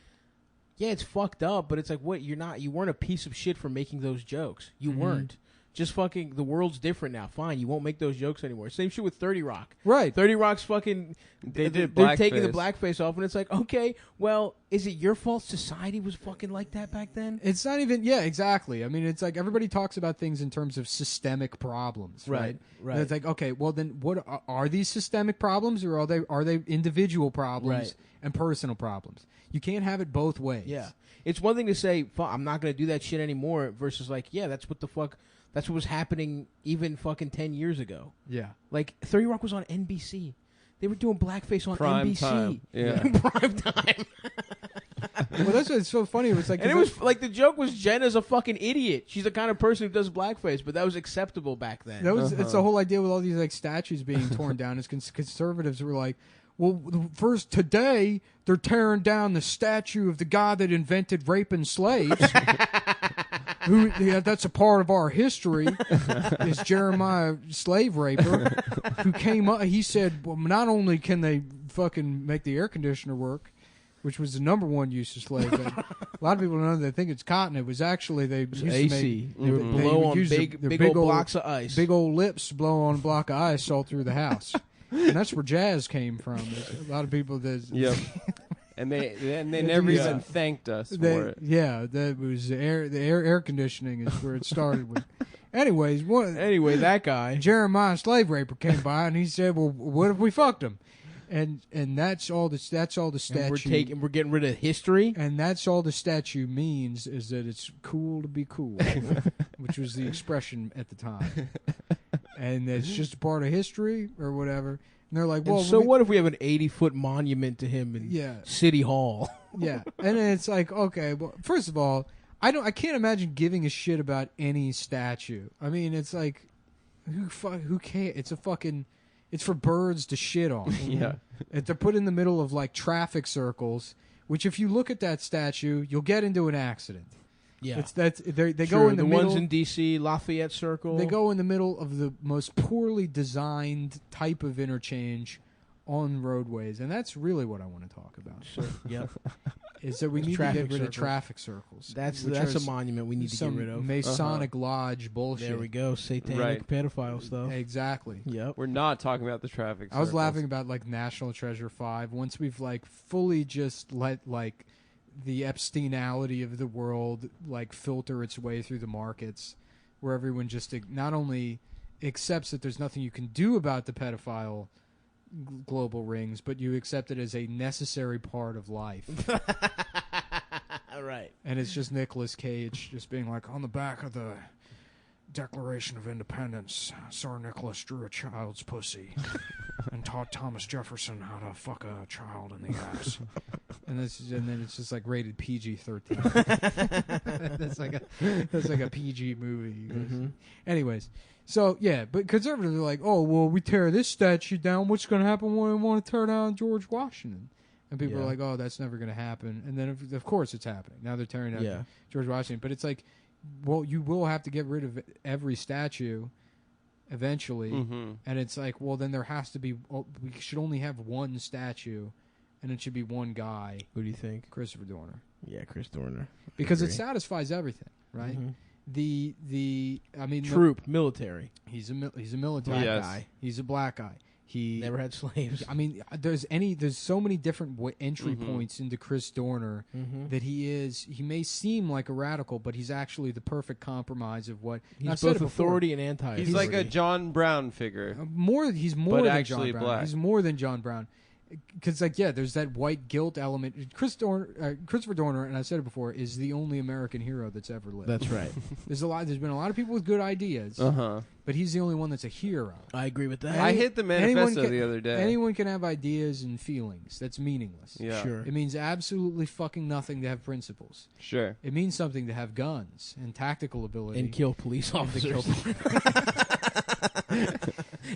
B: yeah, it's fucked up, but it's like, what? You weren't a piece of shit for making those jokes. You weren't. Just fucking, the world's different now. Fine, you won't make those jokes anymore. Same shit with 30 Rock.
A: Right.
B: 30 Rock's fucking,
C: They did
B: they're taking the
C: blackface.
B: blackface off, and it's like, okay, well, is it your fault society was fucking like that back then?
A: It's not even. Yeah, exactly. I mean, it's like everybody talks about things in terms of systemic problems, right?
B: Right.
A: And it's like, okay, well then, what are these systemic problems, or are they individual problems
B: Right.
A: and personal problems? You can't have it both ways.
B: Yeah. It's one thing to say, I'm not going to do that shit anymore, versus like, yeah, that's what was happening even fucking 10 years ago.
A: Yeah.
B: Like, 30 Rock was on NBC. They were doing blackface on
C: Prime
B: NBC.
C: time. Yeah.
B: Prime time.
A: Well, that's what's so funny. It was like,
B: And it was like the joke was Jenna's a fucking idiot. She's the kind of person who does blackface, but that was acceptable back then.
A: that was it's the whole idea with all these like statues being torn down. Is conservatives were like, well, first today they're tearing down the statue of the guy that invented raping slaves. That's a part of our history. Is Jeremiah slave raper who came up? He said, well, not only can they fucking make the air conditioner work, which was the number one use of slave. But a lot of people don't know. They think it's cotton. It was actually they used
B: AC.
A: To make,
B: they would blow on big old blocks of ice.
A: Big old lips blow on a block of ice all through the house. And that's where jazz came from. There's a lot of people that.
C: Yep. And they never even thanked us for it.
A: Yeah, that was the air conditioning is where it started with. Anyways,
B: anyway, that guy
A: Jeremiah slave raper came by and he said, "Well, what if we fucked him?" And that's all the statue.
B: And we're getting rid of history.
A: And that's all the statue means is that it's cool to be cool, which was the expression at the time. And it's just a part of history or whatever. And they're like, well,
B: so what if we have an 80-foot monument to him in City Hall?
A: Yeah. And then it's like, okay, well, first of all, I can't imagine giving a shit about any statue. I mean, it's like, who cares? It's for birds to shit on.
C: Yeah.
A: They're put in the middle of like traffic circles, which if you look at that statue, you'll get into an accident.
B: Yeah.
A: They go in the middle.
B: Ones in D.C., Lafayette Circle.
A: They go in the middle of the most poorly designed type of interchange on roadways, and that's really what I want to talk about.
B: Sure. Yep.
A: Is that we need to get rid of traffic circles.
B: That's a monument we need to get rid of.
A: Masonic lodge bullshit.
B: There we go. Satanic pedophile stuff.
A: Exactly.
B: Yep.
C: We're not talking about the traffic circles.
A: I was laughing about like National Treasure 5. Once we've like fully just let like the Epsteinality of the world like filter its way through the markets, where everyone just not only accepts that there's nothing you can do about the pedophile global rings, but you accept it as a necessary part of life.
B: Right.
A: And it's just Nicolas Cage just being like, on the back of the Declaration of Independence, Sir Nicholas drew a child's pussy and taught Thomas Jefferson how to fuck a child in the ass. And then it's just like rated PG-13. That's like a PG movie. Mm-hmm. Anyways, so yeah, but conservatives are like, oh well, we tear this statue down. What's going to happen when we want to tear down George Washington? And people are like, oh, that's never going to happen. And then of course it's happening. Now they're tearing down George Washington, but it's like, well, you will have to get rid of every statue eventually. Mm-hmm. And it's like, well, then there has to be, we should only have one statue, and it should be one guy.
B: Who do you think?
A: Christopher Dorner.
B: Yeah, Chris Dorner.
A: Because it satisfies everything, right? Mm-hmm.
B: Military.
A: He's a military guy. He's a black guy. He
B: never had slaves.
A: I mean, there's so many different entry points into Chris Dorner that he may seem like a radical, but he's actually the perfect compromise of what
B: he's both authority and anti.
C: He's like a John Brown figure.
A: He's more
C: but
A: than
C: actually
A: John Brown.
C: Black.
A: He's more than John Brown. Because there's that white guilt element. Christopher Dorner, and I said it before, is the only American hero that's ever lived.
B: That's right.
A: There's been a lot of people with good ideas, but he's the only one that's a hero.
B: I agree with that.
C: I hit the manifesto the other day.
A: Anyone can have ideas and feelings. That's meaningless.
C: Yeah.
B: Sure.
A: It means absolutely fucking nothing to have principles.
C: Sure.
A: It means something to have guns and tactical ability
B: and kill police officers.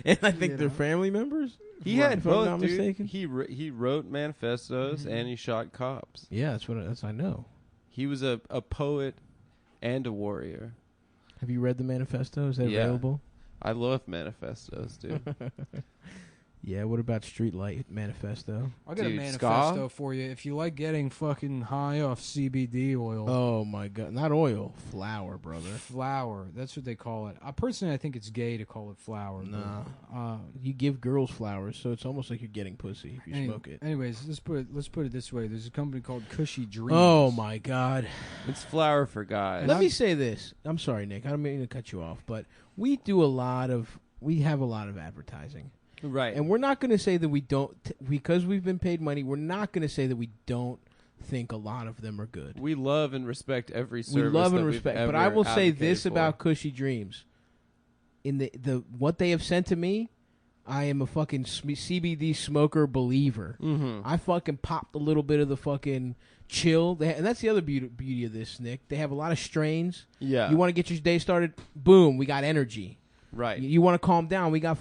B: And I think they're family members.
C: He had both, dude. He wrote manifestos and he shot cops.
B: Yeah, that's I know.
C: He was a poet and a warrior.
B: Have you read the manifesto? Is that available?
C: I love manifestos, dude.
B: Yeah, what about Streetlight Manifesto?
A: I'll get a manifesto for you if you like getting fucking high off CBD oil.
B: Oh, my God. Not oil. Flour, brother.
A: Flour. That's what they call it. Personally, I think it's gay to call it flour.
B: No. You give girls flowers, so it's almost like you're getting pussy if you smoke it.
A: Anyways, let's put it this way. There's a company called Cushy Dreams.
B: Oh, my God.
C: It's flour for guys.
B: Let me say this. I'm sorry, Nick. I don't mean to cut you off, but we have a lot of advertising.
C: Right.
B: And we're not going to say that we don't, because we've been paid money, we're not going to say that we don't think a lot of them are good.
C: We love and respect every service.
B: We love and respect. But I will say this
C: for.
B: about Cushy Dreams. In the what they have sent to me, I am a fucking CBD smoker believer.
C: Mm-hmm.
B: I fucking popped a little bit of the fucking chill. And that's the other beauty of this, Nick. They have a lot of strains.
C: Yeah.
B: You want to get your day started? Boom, we got energy.
C: Right.
B: You want to calm down? We got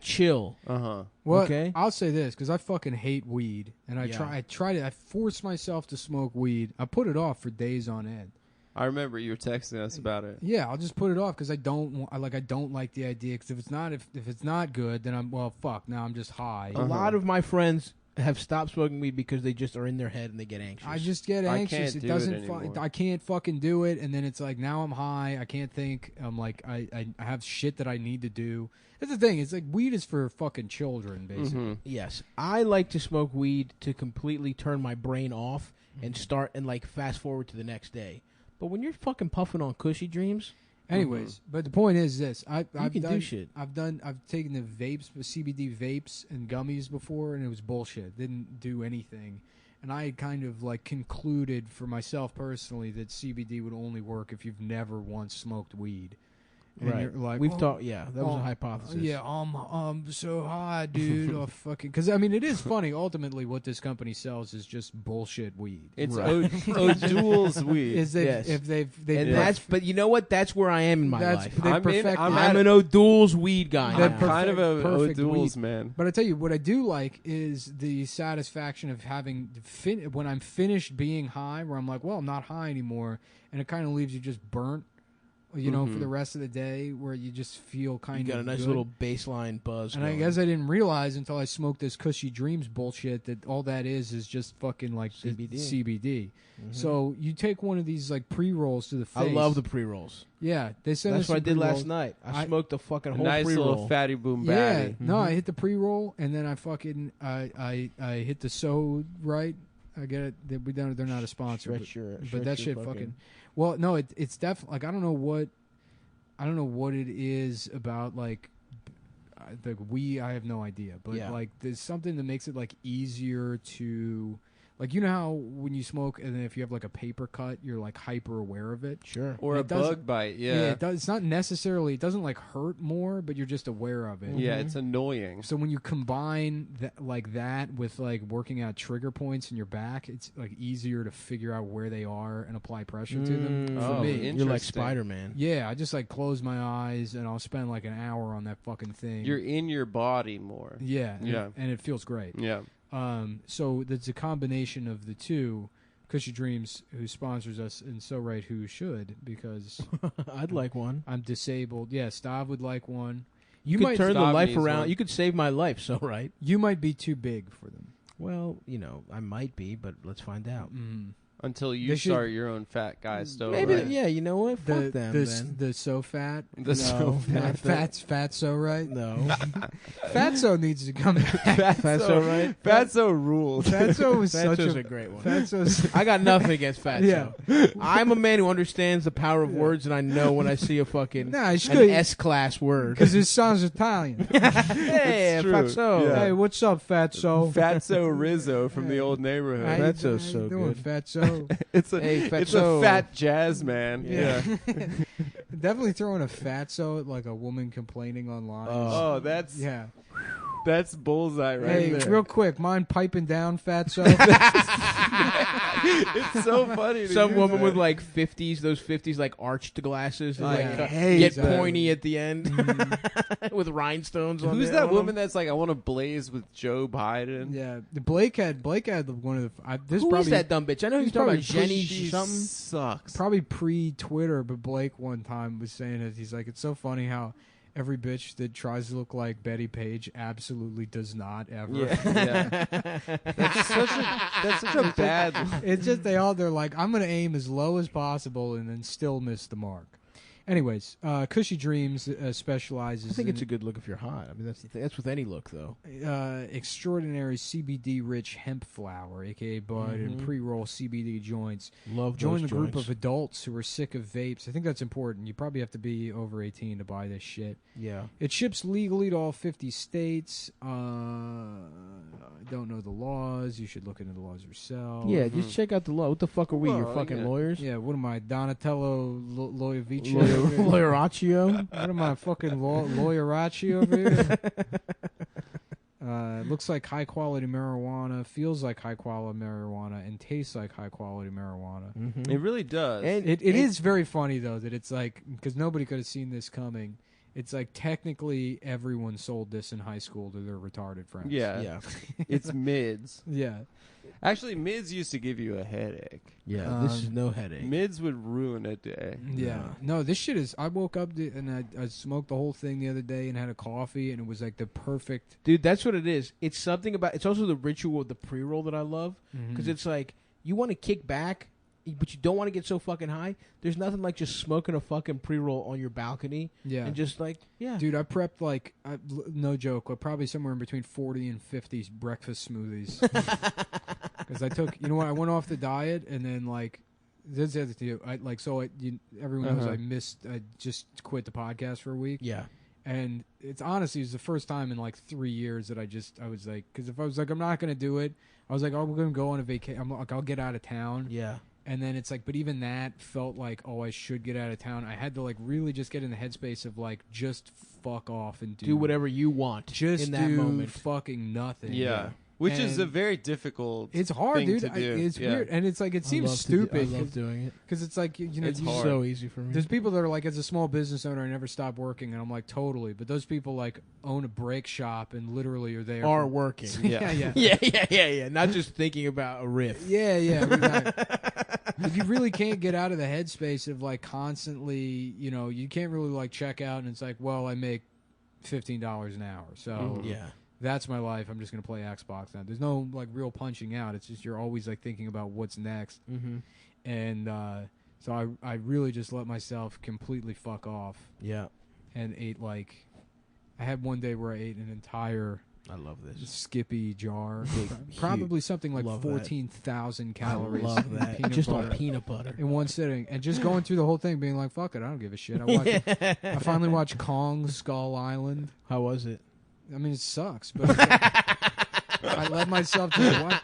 B: chill.
C: Uh-huh.
A: Well,
B: Okay.
A: I'll say this because I fucking hate weed, and I force myself to smoke weed. I put it off for days on end.
C: I remember you were texting us about it.
A: Yeah, I'll just put it off because I don't like the idea. Because if it's not good, then fuck. Now I'm just high.
B: A lot of my friends have stopped smoking weed because they just are in their head and they get anxious.
A: I just get anxious.
C: Can't
A: It
C: do
A: doesn't.
C: anymore.
A: I can't fucking do it, and then it's like now I'm high. I can't think. I'm like I have shit that I need to do. That's the thing. It's like weed is for fucking children, basically.
C: Mm-hmm.
B: Yes, I like to smoke weed to completely turn my brain off and start and like fast forward to the next day. But when you're fucking puffing on cushy dreams,
A: anyways, but the point is this: I've
B: can
A: done,
B: do shit.
A: I've taken the CBD vapes and gummies before, and it was bullshit. Didn't do anything, and I had kind of like concluded for myself personally that CBD would only work if you've never once smoked weed. And
B: right?
A: you're like,
B: We've talked. Yeah, that was a hypothesis.
A: Yeah, I'm so high, dude. Oh, fucking, because I mean, it is funny. Ultimately, what this company sells is just bullshit weed.
C: It's
B: Right.
C: O'Doul's weed.
A: Is they
B: Yes.
A: if they've
B: And that's, but you know what? That's where I am in my life.
A: they've
C: I'm
A: perfected-
B: I'm an O'Doul's weed guy.
A: That
C: I'm
B: now.
C: kind of a
A: perfect
C: O'Doul's
A: weed.
C: man.
A: But I tell you, what I do like is the satisfaction of having when I'm finished being high, where I'm like, well, I'm not high anymore, and it kind of leaves you just burnt, you know, for the rest of the day, where you just feel kind of
B: You got a nice
A: good.
B: little baseline buzz.
A: And I
B: going.
A: guess I didn't realize until I smoked this Cushy Dreams bullshit that all that is just fucking like
B: CBD.
A: CBD. So you take one of these like pre-rolls to the face.
B: I love the pre-rolls.
A: Yeah, they send
B: That's
A: us
B: what I
A: some
B: did
A: pre-rolls.
B: last night. I
A: I-
B: smoked a fucking
C: A
B: whole
C: nice
B: pre-roll.
C: little fatty boom
A: Yeah,
C: batty.
A: no, I hit the pre-roll and then I fucking I hit the so right. I get it. They're not a sponsor, but that shit fucking. Well, no, it's definitely like I don't know what it is about like the weed. I have no idea, but like there's something that makes it like easier to. Like, you know how when you smoke and then if you have like a paper cut, you're like hyper aware of it?
B: Sure.
C: Or a bug bite, yeah.
A: it does. It's not necessarily, it doesn't like hurt more, but you're just aware of it.
C: Yeah, it's annoying.
A: So when you combine that with like working out trigger points in your back, it's like easier to figure out where they are and apply pressure to them.
C: Oh,
A: For me,
C: interesting.
B: You're like Spider-Man.
A: yeah, I just like close my eyes and I'll spend like an hour on that fucking thing.
C: You're in your body more.
A: Yeah,
C: Yeah.
A: and it feels great.
C: Yeah.
A: So there's a combination of the two. Cushy Dreams, who sponsors us, and So Right, who should, because
B: I'd like one.
A: I'm disabled. Yeah, Stav would like one.
B: You could turn the
C: Stop
B: life
C: needs
B: around.
C: one.
B: You could save my life, so right.
A: You might be too big for them.
B: Well, you know, I might be, but let's find out.
C: Until you
A: They should-
C: start your own fat guy stove.
B: Maybe,
C: right?
B: yeah. You know what? Fuck them. Then.
A: The So Fat.
C: The So
A: Fat. Fat So Right.
B: No.
A: Fatso needs to come back.
B: Fatso, right?
C: Fatso rules.
A: Fatso was such
B: Fatso's a great one.
A: Fatso's.
B: I got nothing against Fatso.
A: Yeah.
B: I'm a man who understands the power of words, and I know when I see a fucking
A: Nah, it's
B: an
A: good.
B: S-class word.
A: Because his son's Italian.
B: Hey,
C: true.
B: Fatso.
C: Yeah.
A: Hey, what's up, Fatso?
C: Fatso Rizzo from the old neighborhood.
A: How
B: Fatso's
A: you
B: so
A: doing,
B: good.
A: Fatso?
C: It's a
B: Hey,
C: it's a
B: Fatso.
C: fat jazz man.
B: Yeah.
A: Definitely throwing a Fatso at like a woman complaining online.
C: Oh, that's
A: Yeah.
C: that's bullseye right
A: Hey,
C: there.
A: real quick, mind piping down, Fatso?
C: It's so funny. To
B: Some
C: use
B: woman
C: that.
B: with like 50s, those 50s like arched glasses, that,
A: Yeah.
B: like
C: I hate
B: get
C: that.
B: pointy at the end with rhinestones on
C: Who's
B: there
C: that
B: on
C: woman
B: them.
C: that's like, I want to blaze with Joe Biden?
A: Yeah, Blake had one of the. This
B: Who
A: probably
B: is that dumb bitch? I know
A: he's
B: he's talking about
A: probably
B: Jenny
C: She
B: something.
C: sucks.
A: probably pre-Twitter, but Blake one time was saying it. He's like, it's so funny how every bitch that tries to look like Betty Page absolutely does not ever.
C: Yeah, that's such a bad.
A: It's just they're like, I'm gonna aim as low as possible and then still miss the mark. Anyways, Cushy Dreams specializes.
B: I think
A: in
B: it's a good look if you're hot. I mean, that's with any look, though.
A: extraordinary CBD-rich hemp flower, aka bud, and pre-roll CBD joints.
B: Love
A: Join
B: those
A: the group
B: joints.
A: of adults who are sick of vapes. I think that's important. You probably have to be over 18 to buy this shit.
B: Yeah.
A: It ships legally to all 50 states. I don't know the laws. You should look into the laws yourself.
B: Yeah, just check out the law. What the fuck are we?
C: Well,
B: You're fucking
C: yeah.
B: lawyers?
A: Yeah, what am I, Donatello Loyovici?
B: Lawyeraccio.
A: What am I, fucking lawyeracci over here? Looks like high quality marijuana, feels like high quality marijuana, and tastes like high quality marijuana.
B: Mm-hmm.
C: It really does.
A: And it is very funny though that it's like, because nobody could have seen this coming. It's like technically everyone sold this in high school to their retarded friends.
C: Yeah. It's mids.
A: Yeah.
C: Actually, mids used to give you a headache.
B: Yeah, this is no headache.
C: Mids would ruin a day.
A: Yeah. No, this shit is... I woke up and I smoked the whole thing the other day and had a coffee, and it was like the perfect...
B: Dude, that's what it is. It's something about... It's also the ritual of the pre-roll that I love. Because it's like, you want to kick back, but you don't want to get so fucking high. There's nothing like just smoking a fucking pre-roll on your balcony.
A: Yeah.
B: And just like, yeah.
A: Dude, I prepped like, no joke, probably somewhere in between 40 and 50 breakfast smoothies. Because I took, you know what, I went off the diet and then like, this is the other thing. Everyone knows I just quit the podcast for a week.
B: Yeah.
A: And it's honestly, it was the first time in like 3 years that I was like, because if I was like, I'm not going to do it, I was like, oh, we're going to go on a vacation. I'm like, I'll get out of town.
B: Yeah.
A: And then it's like, but even that felt like, oh, I should get out of town. I had to like really just get in the headspace of like, just fuck off and
B: do whatever you want.
A: Just
B: in that moment.
A: Fucking nothing.
C: Yeah. Which is a very difficult
A: It's hard,
C: thing
A: dude.
C: to do.
A: It's weird. And it's like, it seems stupid.
B: I love doing it.
A: Because it's like, you know,
C: It's
B: It's
C: hard.
B: so easy for me.
A: There's people that are like, as a small business owner, I never stop working. And I'm like, totally. But those people like own a brake shop and literally are there.
B: Are working.
A: Yeah.
B: Yeah. Not just thinking about a riff.
A: Yeah. If you really can't get out of the headspace of like constantly, you know, you can't really like check out and it's like, well, I make $15 an hour. So
B: Yeah.
A: that's my life. I'm just going to play Xbox now. There's no like real punching out. It's just you're always like thinking about what's next.
B: Mm-hmm.
A: And so I really just let myself completely fuck off
B: Yeah.
A: and ate like, I had one day where I ate an entire
B: I love this.
A: Skippy jar. Probably something like
B: Love
A: 14,000 calories.
B: I love that.
A: Peanut
B: Just
A: butter
B: on peanut butter.
A: in one sitting, and just going through the whole thing, being like, "Fuck it, I don't give a shit." I finally watched Kong Skull Island.
B: How was it?
A: I mean, it sucks, but I let myself just watch.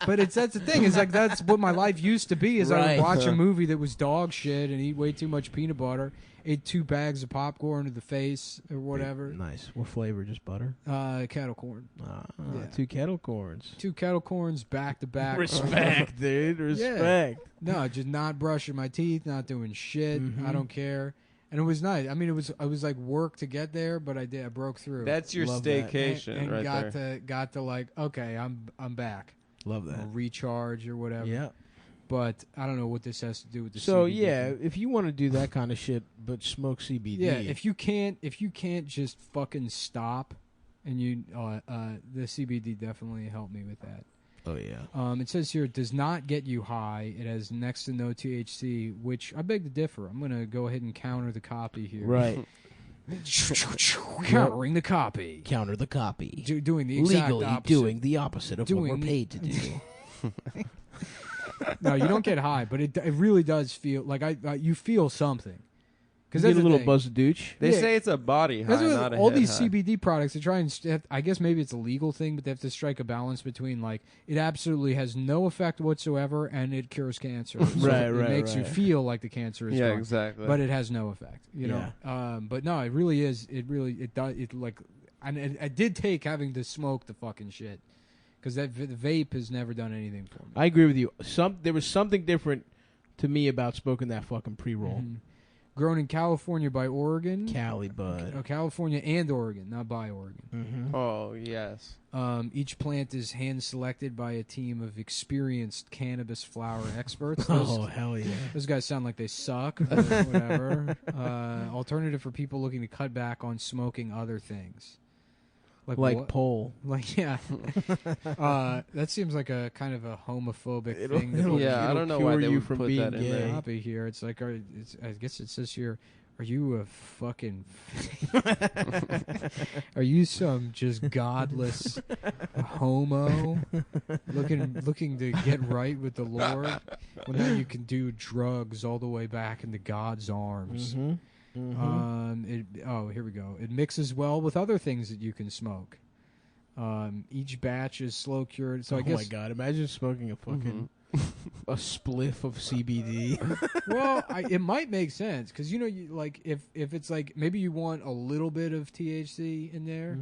A: But that's the thing. Is like that's what my life used to be. Is I
B: Right.
A: would watch a movie that was dog shit and eat way too much peanut butter. Ate 2 bags of popcorn to the face or whatever.
B: Nice. What flavor? Just butter?
A: Kettle corn. Yeah.
B: 2 kettle corns.
A: 2 kettle corns back to back.
B: Respect, dude. Respect.
A: No, just not brushing my teeth, not doing shit. I don't care. And it was nice. I mean, it was like work to get there, but I did. I broke through.
C: That's your
B: Love that.
C: staycation
A: and
C: right there.
A: got to like, okay, I'm back.
B: Love that.
A: I'll recharge or whatever.
B: Yeah.
A: But I don't know what this has to do with the
B: So
A: CBD
B: yeah,
A: thing.
B: if you want to do that kind of shit, but smoke CBD.
A: Yeah, if you can't just fucking stop, and you the CBD definitely helped me with that.
B: Oh yeah.
A: It says here it does not get you high. It has next to no THC, which I beg to differ. I'm gonna go ahead and counter the copy here.
B: Right.
A: Countering the copy.
B: Counter the copy.
A: Doing the exact
B: Legally
A: opposite.
B: doing the opposite of what
A: Doing
B: we're
A: the-
B: paid to do.
A: No, you don't get high, but it really does feel like you feel something.
B: Because
A: that's
B: get a
A: the
B: little
A: thing.
B: buzz of douche.
C: They
A: Yeah.
C: say it's a body high,
A: That's what
C: not a
A: all
C: head
A: these
C: high.
A: CBD products they try and I guess maybe it's a legal thing, but they have to strike a balance between like it absolutely has no effect whatsoever and it cures cancer. So
B: Right,
A: it
B: right,
A: makes you
B: right.
A: feel like the cancer is
C: Yeah,
A: gone,
C: exactly.
A: but it has no effect. You know, but no, it really is. It does. It like, and I did take having to smoke the fucking shit because the vape has never done anything for me.
B: I agree with you. There was something different to me about smoking that fucking pre-roll.
A: Mhm. Grown in California by Oregon.
B: Cali bud.
A: California and Oregon, not by Oregon.
B: Mm-hmm.
C: Oh, yes.
A: Each plant is hand-selected by a team of experienced cannabis flower experts.
B: Oh hell yeah!
A: Those guys sound like they suck or whatever. Alternative for people looking to cut back on smoking other things.
B: Like
A: what?
B: pole.
A: Like, yeah. That seems like a kind of a homophobic thing. to put
C: Yeah, I don't know why
B: cure
C: they
B: you
C: would
B: from
C: put
B: being
C: that in
B: gay.
C: there.
A: copy here. It's like, I guess it says here, are you a fucking... Are you some just godless homo looking to get right with the Lord? Well, now you can do drugs all the way back into God's arms.
B: Mm-hmm. Mm-hmm.
A: Here we go. It mixes well with other things that you can smoke. Each batch is slow cured. So I guess
B: my god! Imagine smoking a fucking a spliff of CBD.
A: Well, it might make sense because like if it's like maybe you want a little bit of THC in there,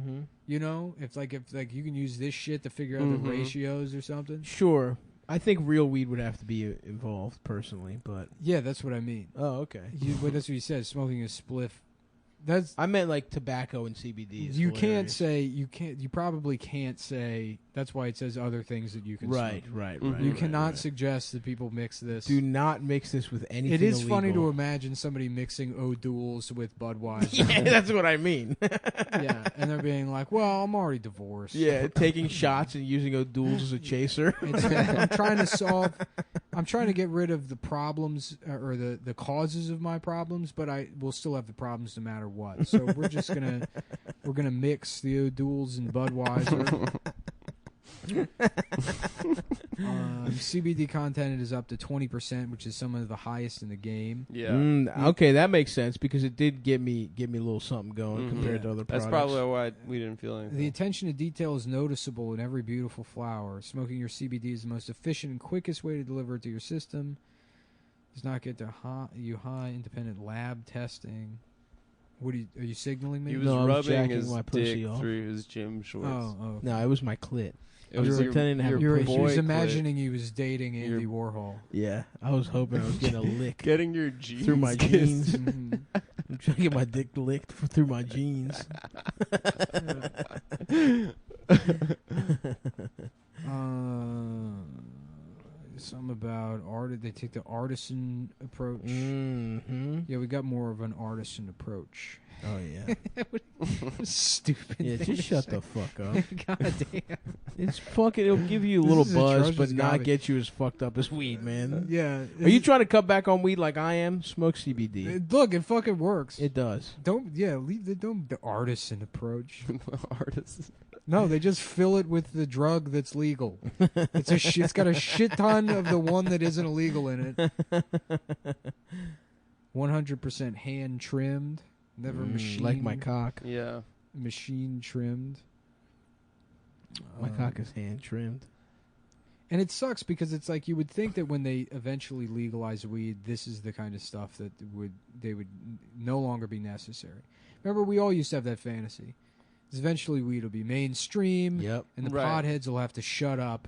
A: if you can use this shit to figure out the ratios or something.
B: Sure, I think real weed would have to be involved personally, but
A: yeah, that's what I mean.
B: Oh, okay.
A: That's what you said. Smoking a spliff.
B: I meant like tobacco and CBD.
A: You can't say you probably can't say. That's why it says other things that you can.
B: Right.
A: You cannot suggest that people mix this.
B: Do not mix this with anything.
A: It is
B: illegal.
A: funny to imagine somebody mixing O'Doul's with Budweiser.
B: Yeah, that's what I mean.
A: Yeah, and they're being like, "Well, I'm already divorced."
B: Yeah, taking shots and using O'Doul's as a chaser.
A: I'm trying to get rid of the problems or the causes of my problems, but I will still have the problems no matter what. So we're gonna mix the O'Doul's and Budweiser. CBD content is up to 20%, which is some of the highest in the game.
C: Yeah.
B: Okay, that makes sense because it did give me a little something going compared to other products.
C: That's probably why we didn't feel anything.
A: The attention to detail is noticeable in every beautiful flower. Smoking your CBD is the most efficient and quickest way to deliver it to your system. Does not get to high independent lab testing. Are you signaling me?
C: He was rubbing his dick through his gym shorts.
A: Oh, okay.
B: No, it was my clit.
C: It was
A: he was imagining he was dating Andy Warhol.
B: Yeah, I was hoping I was getting a lick.
C: Getting your jeans
B: through my
C: kissed.
B: jeans. I'm trying to get my dick licked through my jeans.
A: Something about art. They take the artisan approach. Yeah, we got more of an artisan approach.
B: Oh yeah,
A: stupid.
B: Yeah,
A: thing
B: just shut the fuck up.
A: God damn.
B: It's fucking. It'll give you a little buzz, but not
A: garbage.
B: get you as fucked up as weed, man.
A: Yeah.
B: Are you trying to cut back on weed like I am? Smoke CBD.
A: Look, it fucking works.
B: It does.
A: Leave the artisan approach.
C: Artisan.
A: No, they just fill it with the drug that's legal. It's got a shit ton of the one that isn't illegal in it. 100% hand trimmed, never machine.
B: Like my cock.
C: Yeah.
A: Machine trimmed.
B: My cock is hand trimmed.
A: And it sucks because it's like you would think that when they eventually legalize weed, this is the kind of stuff that would no longer be necessary. Remember, we all used to have that fantasy. Eventually, weed will be mainstream, and the potheads will have to shut up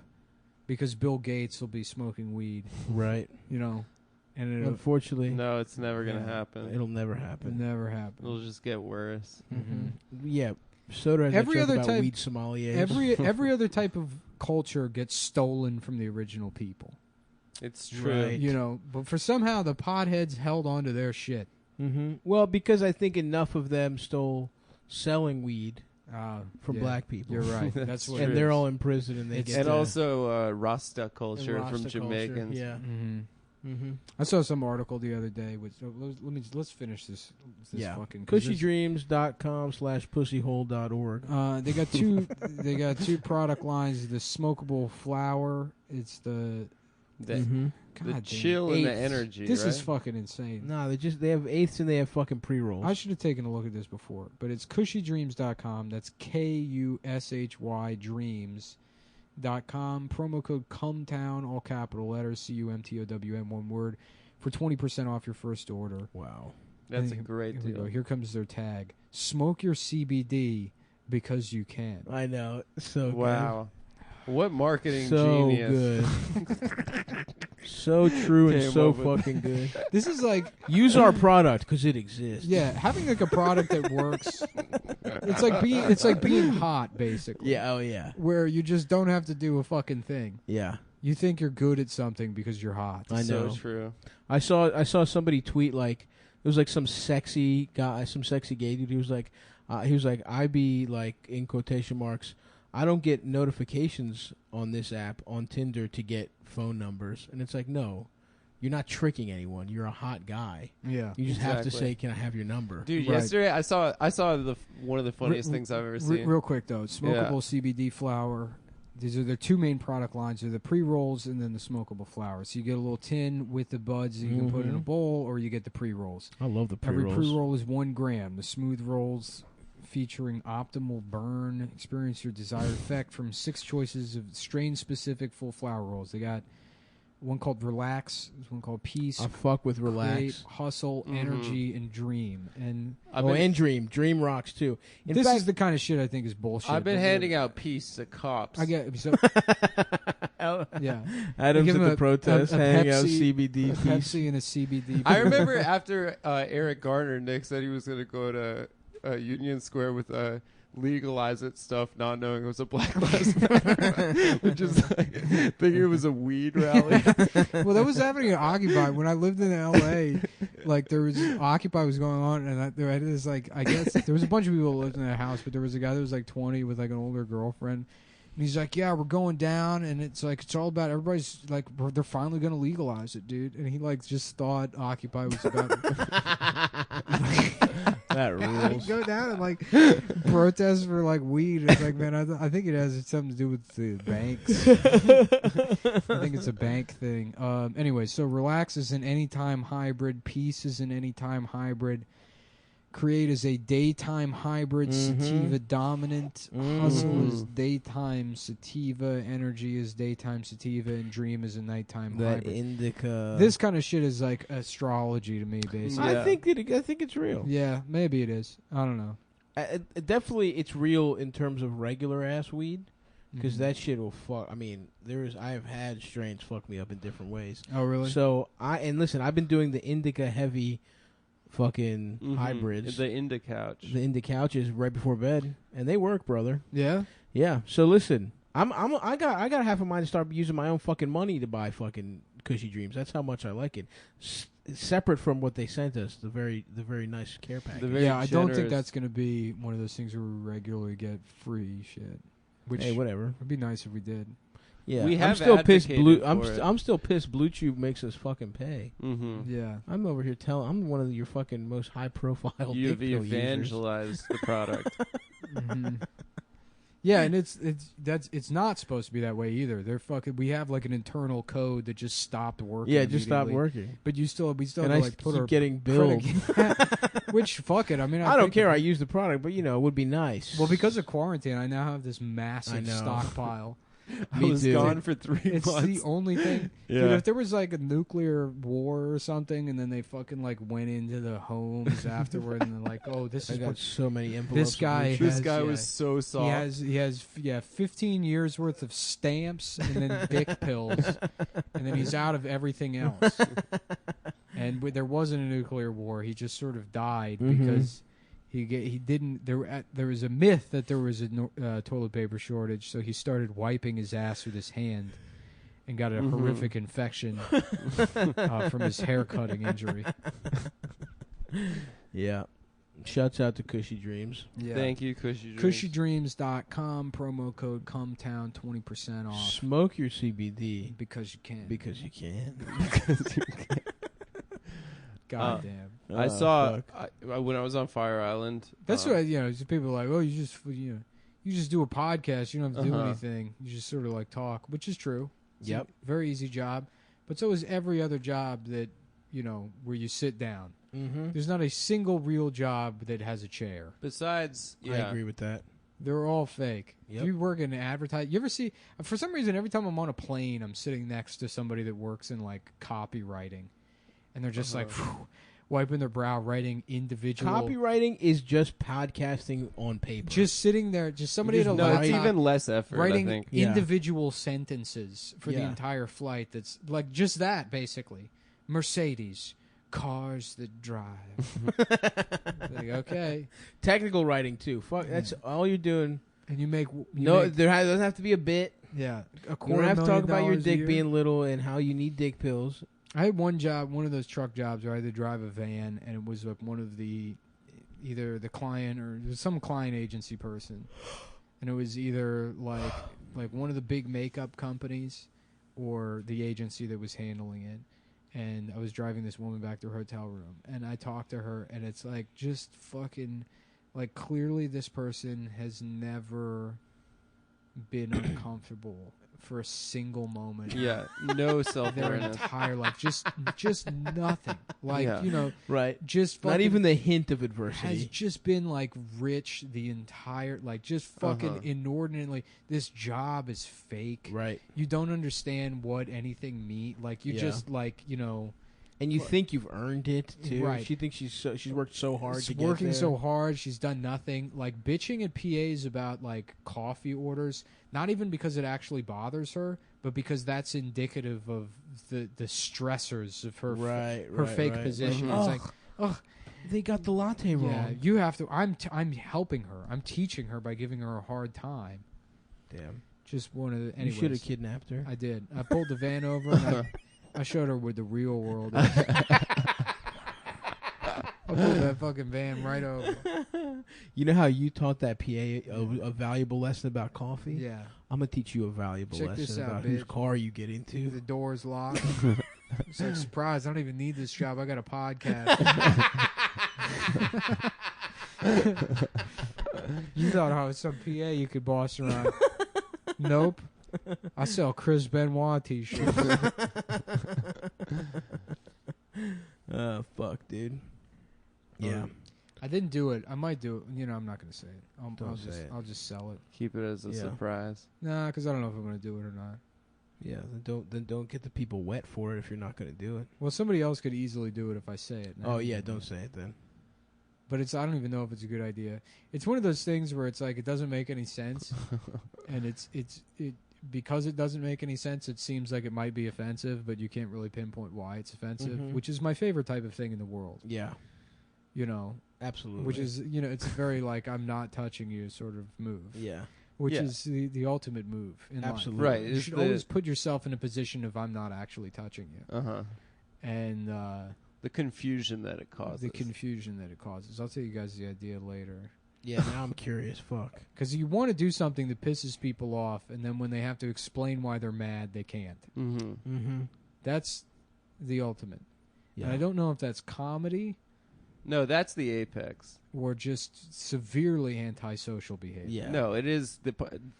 A: because Bill Gates will be smoking weed.
B: Right.
A: And
B: unfortunately,
C: no, it's never gonna happen.
B: It'll never happen.
A: It'll never happen.
C: It'll just get worse.
B: Yeah. Soda has
A: every other
B: about
A: type,
B: weed sommeliers.
A: Every other type of culture gets stolen from the original people.
C: It's true.
B: Right.
A: But for somehow the potheads held on to their shit.
B: Well, because I think enough of them stole selling weed from black people.
A: You're right. That's what.
B: And they're all in prison, and they get.
C: And also Rasta culture from Jamaicans.
B: Yeah.
A: I saw some article the other day. Let's finish this fucking.
B: Cushydreams.com/pussyhole.org.
A: They got two product lines. The smokable flower. It's the
C: chill and the energy.
A: This is fucking insane.
B: No, they have eighths and they have fucking pre-rolls.
A: I should have taken a look at this before, but it's cushydreams.com. That's KUSHY dreams.com. Promo code Cumtown, all capital letters, CUMTOWN, one word, for 20% off your first order.
B: Wow.
C: That's a great deal.
A: Here comes their tag. Smoke your CBD because you can.
B: I know. So
C: wow. What marketing
B: so
C: genius.
B: Good. So true and so fucking good.
A: This is like...
B: Use our product because it exists.
A: Yeah, having like a product that works. It's like being hot, basically.
B: Yeah, oh yeah.
A: Where you just don't have to do a fucking thing.
B: Yeah.
A: You think you're good at something because you're hot.
B: I know.
C: So true.
B: I saw somebody tweet like it was like some sexy guy, some sexy gay dude. He was like I be like in quotation marks. I don't get notifications on this app on Tinder to get phone numbers, and it's like no. You're not tricking anyone. You're a hot guy.
A: Yeah,
B: you just have to say, "Can I have your number?"
C: Dude, yesterday I saw one of the funniest things I've ever seen.
A: Real quick though, smokable CBD flower. These are their two main product lines. They're the pre-rolls and then the smokable flower. So you get a little tin with the buds that you can put in a bowl, or you get the pre-rolls.
B: I love the pre-rolls.
A: Every pre-roll is 1 gram. The smooth rolls featuring optimal burn. Experience your desired effect from 6 choices of strain-specific full flower rolls. They got one called Relax. There's one called Peace.
B: I fuck with Relax.
A: Create, Hustle, Energy, and Dream. And
B: and Dream. Dream rocks too.
A: this is the kind of shit I think is bullshit.
C: I've been handing out peace to cops.
A: I get so. Yeah,
B: Adam's at the protest, handing out
A: Pepsi,
B: CBD
A: a
B: peace.
A: Pepsi and a CBD.
C: I remember after Eric Garner, Nick said he was going to go to Union Square with legalize it stuff, not knowing it was a Black Lives Matter, which is like thinking it was a weed rally.
A: Well, that was happening at Occupy when I lived in L.A. Like there was Occupy was going on, and there had this like I guess there was a bunch of people that lived in that house, but there was a guy that was like 20 with like an older girlfriend. And he's like, yeah, we're going down, and it's like it's all about everybody's like they're finally gonna legalize it, dude. And he like just thought Occupy was about
B: that rules.
A: go down and like protest for like weed. It's like, man, I think it has something to do with the banks. I think it's a bank thing. Anyway, so Relax is an anytime hybrid. Peace is an anytime hybrid. Create is a daytime hybrid, sativa dominant. Hustle is daytime sativa. Energy is daytime sativa, and Dream is a nighttime
B: that
A: hybrid.
B: indica.
A: This kind of shit is like astrology to me, basically.
B: I think it's real.
A: Yeah, maybe it is. I don't know.
B: Definitely, it's real in terms of regular ass weed, because that shit will fuck. I mean, I have had strains fuck me up in different ways.
A: Oh, really?
B: So listen, I've been doing the indica heavy. Fucking hybrids.
C: The Inda Couch.
B: The Inda Couches right before bed, and they work, brother.
A: Yeah.
B: Yeah. So listen, I got half a mind to start using my own fucking money to buy fucking Cushy Dreams. That's how much I like it. Separate from what they sent us, the very nice care package.
A: Yeah, I don't think that's gonna be one of those things where we regularly get free shit. Which
B: hey, whatever.
A: Would be nice if we did.
B: Yeah,
C: we have
B: I'm still pissed.
C: I'm
B: I'm still pissed. Blue Tube makes us fucking pay.
A: Yeah,
B: I'm over here I'm one of your fucking most high profile.
C: You've evangelized the product.
A: Yeah, and it's not supposed to be that way either. They're fucking. We have like an internal code that just stopped working.
B: Yeah, it just stopped working.
A: But we still have
B: and
A: to
B: I
A: like put
B: keep
A: our
B: getting billed.
A: Which fuck it. I mean,
B: I don't care. I use the product, but it would be nice.
A: Well, because of quarantine, I now have this massive stockpile.
C: I was gone for 3 months.
A: It's the only thing.
C: Yeah.
A: Dude, if there was like a nuclear war or something, and then they fucking like went into the homes afterward, and they're like, "Oh, this is
B: got so many envelopes."
C: This guy was so soft.
A: He has 15 years worth of stamps and then dick pills, and then he's out of everything else. And there wasn't a nuclear war. He just sort of died because. He didn't. There was a myth that there was a toilet paper shortage, so he started wiping his ass with his hand, and got a horrific infection from his hair cutting injury.
B: Yeah, shouts out to Cushy Dreams.
C: Yeah. Thank you, Cushy Dreams.
A: CushyDreams.com, promo code Cumtown, 20% off.
B: Smoke your CBD
A: because you can.
B: Because you can.
C: Because you can.
A: God damn.
C: I saw when I was on Fire Island.
A: That's what people are like, oh, you just do a podcast. You don't have to do anything. You just sort of like talk, which is true. It's a very easy job, but so is every other job that where you sit down. There's not a single real job that has a chair.
C: Besides,
B: I agree with that.
A: They're all fake.
B: Yep.
A: If you work in advertising, you ever see? For some reason, every time I'm on a plane, I'm sitting next to somebody that works in like copywriting. And they're just like wiping their brow, writing individual.
B: Copywriting is just podcasting on paper.
A: Just sitting there, just somebody at a
C: laptop.
A: laptop.
C: It's even less effort,
A: writing
C: I think.
A: individual sentences for the entire flight. That's like just that, basically. Mercedes, cars that drive. Like, okay.
B: Technical writing too. Fuck, that's all you're doing.
A: And you make
B: there doesn't have to be a bit.
A: Yeah,
B: you don't have to talk about your dick being little and how you need dick pills.
A: I had one job, one of those truck jobs where I had to drive a van, and it was like one of either the client or some client agency person, and it was either like one of the big makeup companies or the agency that was handling it. And I was driving this woman back to her hotel room, and I talked to her, and it's like just fucking like clearly this person has never been uncomfortable for a single moment.
C: Yeah, no
A: Their
C: self-awareness.
A: entire life, just nothing. Like
C: Yeah.
B: Right.
A: just
B: Not
A: fucking
B: even the hint of
A: has
B: adversity.
A: just been like rich the entire just fucking inordinately. This job is fake.
B: Right.
A: You don't understand what anything means. Like you
B: Yeah.
A: just
B: And you think you've earned it too.
A: Right.
B: She thinks she's worked so hard
A: she's
B: to get
A: working
B: there.
A: so hard. She's done nothing. Like bitching at PAs about like coffee orders. Not even because it actually bothers her, but because that's indicative of the stressors of her her fake position.
B: Like,
A: It's like, oh,
B: they got the latte wrong.
A: yeah, you have to. I'm helping her. I'm teaching her by giving her a hard time.
B: Damn.
A: Just one of the.
B: You
A: Anyways,
B: should have kidnapped her.
A: I did. I pulled the van over and I showed her where the real world is. I pulled that fucking van right over.
B: You know how you taught that PA a valuable lesson about coffee?
A: Yeah.
B: I'm going to teach you a valuable
A: Check this
B: lesson
A: out,
B: about whose
A: bitch.
B: car you get into.
A: The door's locked. It's like, surprise, I don't even need this job. I got a podcast. You thought I was some PA you could boss around. Nope. I sell Chris Benoit t-shirts.
B: Oh, fuck, dude. Yeah.
A: I didn't do it. I might do it. I'm not going to say it.
B: Don't say it.
A: I'll just sell it.
C: Keep it as a surprise.
A: Nah, because I don't know if I'm going to do it or not.
B: Yeah, then don't get the people wet for it if you're not going to do it.
A: Well, somebody else could easily do it if I say it.
B: Oh, yeah, don't say it then.
A: But I don't even know if it's a good idea. It's one of those things where it's like it doesn't make any sense, and it because it doesn't make any sense. It seems like it might be offensive, but you can't really pinpoint why it's offensive, which is my favorite type of thing in the world.
B: Yeah, absolutely.
A: Which is it's very like I'm not touching you sort of move.
B: Yeah,
A: which is the ultimate move in
B: absolutely.
A: life.
C: Right.
A: You should always put yourself in a position of I'm not actually touching you. And
C: the confusion that it causes.
A: I'll tell you guys the idea later.
B: Yeah, now I'm curious. Fuck.
A: Because you want to do something that pisses people off, and then when they have to explain why they're mad, they can't. That's the ultimate.
B: Yeah.
A: And I don't know if that's comedy
C: No, that's the apex.
A: or just severely antisocial behavior.
B: Yeah.
C: No, it is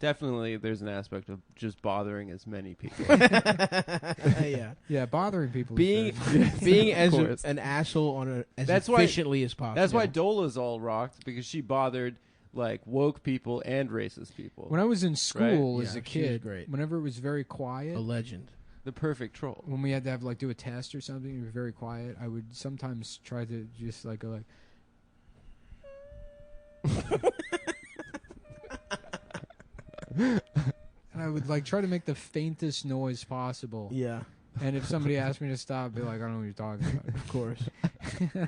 C: definitely. There's an aspect of just bothering as many people.
B: Yeah.
A: Yeah, bothering people.
B: Being as an asshole on as efficiently as possible.
C: That's why Dola's all rocked, because she bothered like woke people and racist people.
A: When I was in school
B: Right?
A: as
B: Yeah,
A: a
B: she was
A: kid,
B: great.
A: whenever it was very quiet,
B: A legend.
C: The perfect troll.
A: when we had to have do a test or something, it was very quiet. I would sometimes try to just go like. And I would try to make the faintest noise possible.
B: Yeah.
A: And if somebody asked me to stop, I'd be like, I don't know what you're talking about.
B: Of course.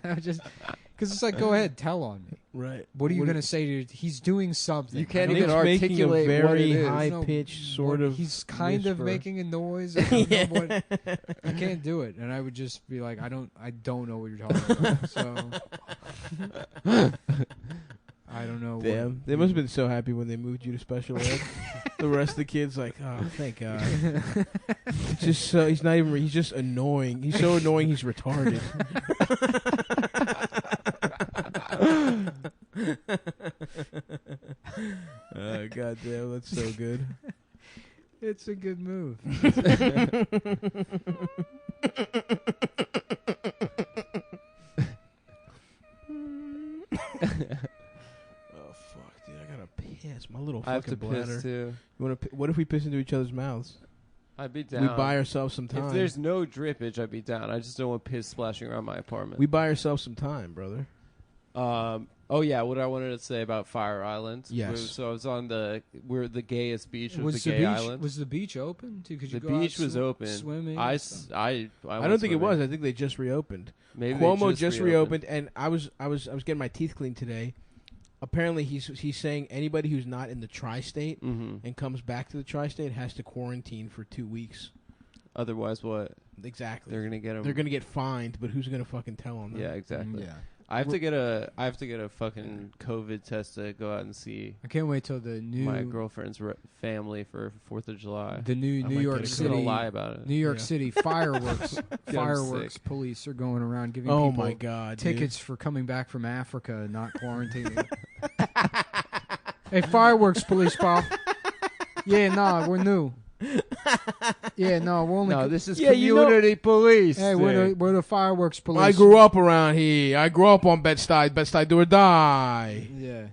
A: I would just because it's like, go ahead, tell on me.
B: Right.
A: What are you going to say to? He's doing something.
C: You can't
A: I don't
C: even
A: know-
B: Nick's making a
C: articulate
B: very
C: what it is.
B: high
A: No,
B: pitched sort
A: what-
B: of.
A: He's kind of
B: whisper.
A: making a noise. I don't know what, I can't do it, and I would just be like, I don't know what you're talking about. So I don't know.
B: Damn. They must have been so happy when they moved you to special ed. The rest of the kids like, oh, thank God. It's just so he's not even. He's just annoying. He's so annoying. He's retarded. Oh, God damn, that's so good.
A: It's a good move.
B: Oh fuck, dude! I gotta piss. My little
C: I have
B: fucking
C: to
B: bladder.
C: piss too.
B: You wanna? What if we piss into each other's mouths?
C: I'd be down.
B: We buy ourselves some time.
C: If there's no drippage, I'd be down. I just don't want piss splashing around my apartment.
B: We buy ourselves some time, brother.
C: Oh yeah, what I wanted to say about Fire Island.
B: Yes.
C: So I was on the the gayest beach of
A: Was
C: the
A: the
C: gay
A: beach
C: island.
A: was the beach open? Could you
C: The
A: go out
C: beach was open.
A: Swimming.
C: I
A: and stuff?
C: don't
B: think it was. I think they just reopened.
C: Maybe
B: Cuomo
C: they
B: just reopened, and I was getting my teeth cleaned today. Apparently, he's saying anybody who's not in the tri-state and comes back to the tri-state has to quarantine for 2 weeks.
C: Otherwise, what?
B: Exactly.
C: They're gonna get them.
B: They're gonna get fined, but who's gonna fucking tell on them?
C: Yeah, exactly.
A: Yeah.
C: I have to get a fucking COVID test to go out and see
A: I can't wait till the new
C: my girlfriend's family for 4th of July.
A: the new
B: I
A: New
B: might
A: York
B: get a
C: I'm just gonna
A: City
C: lie about it.
A: New York
B: Yeah.
A: City fireworks
C: sick.
A: police are going around giving
B: Oh
A: people
B: my God,
A: tickets for coming back from Africa and not quarantining. Hey, fireworks police, pal. Yeah, nah, we're new. Yeah, no, we're only.
C: No, this is
B: Yeah,
C: community police.
A: Hey, we're the fireworks police.
B: I grew up around here. I grew up on Bed-Stuy do or die.
A: Yeah.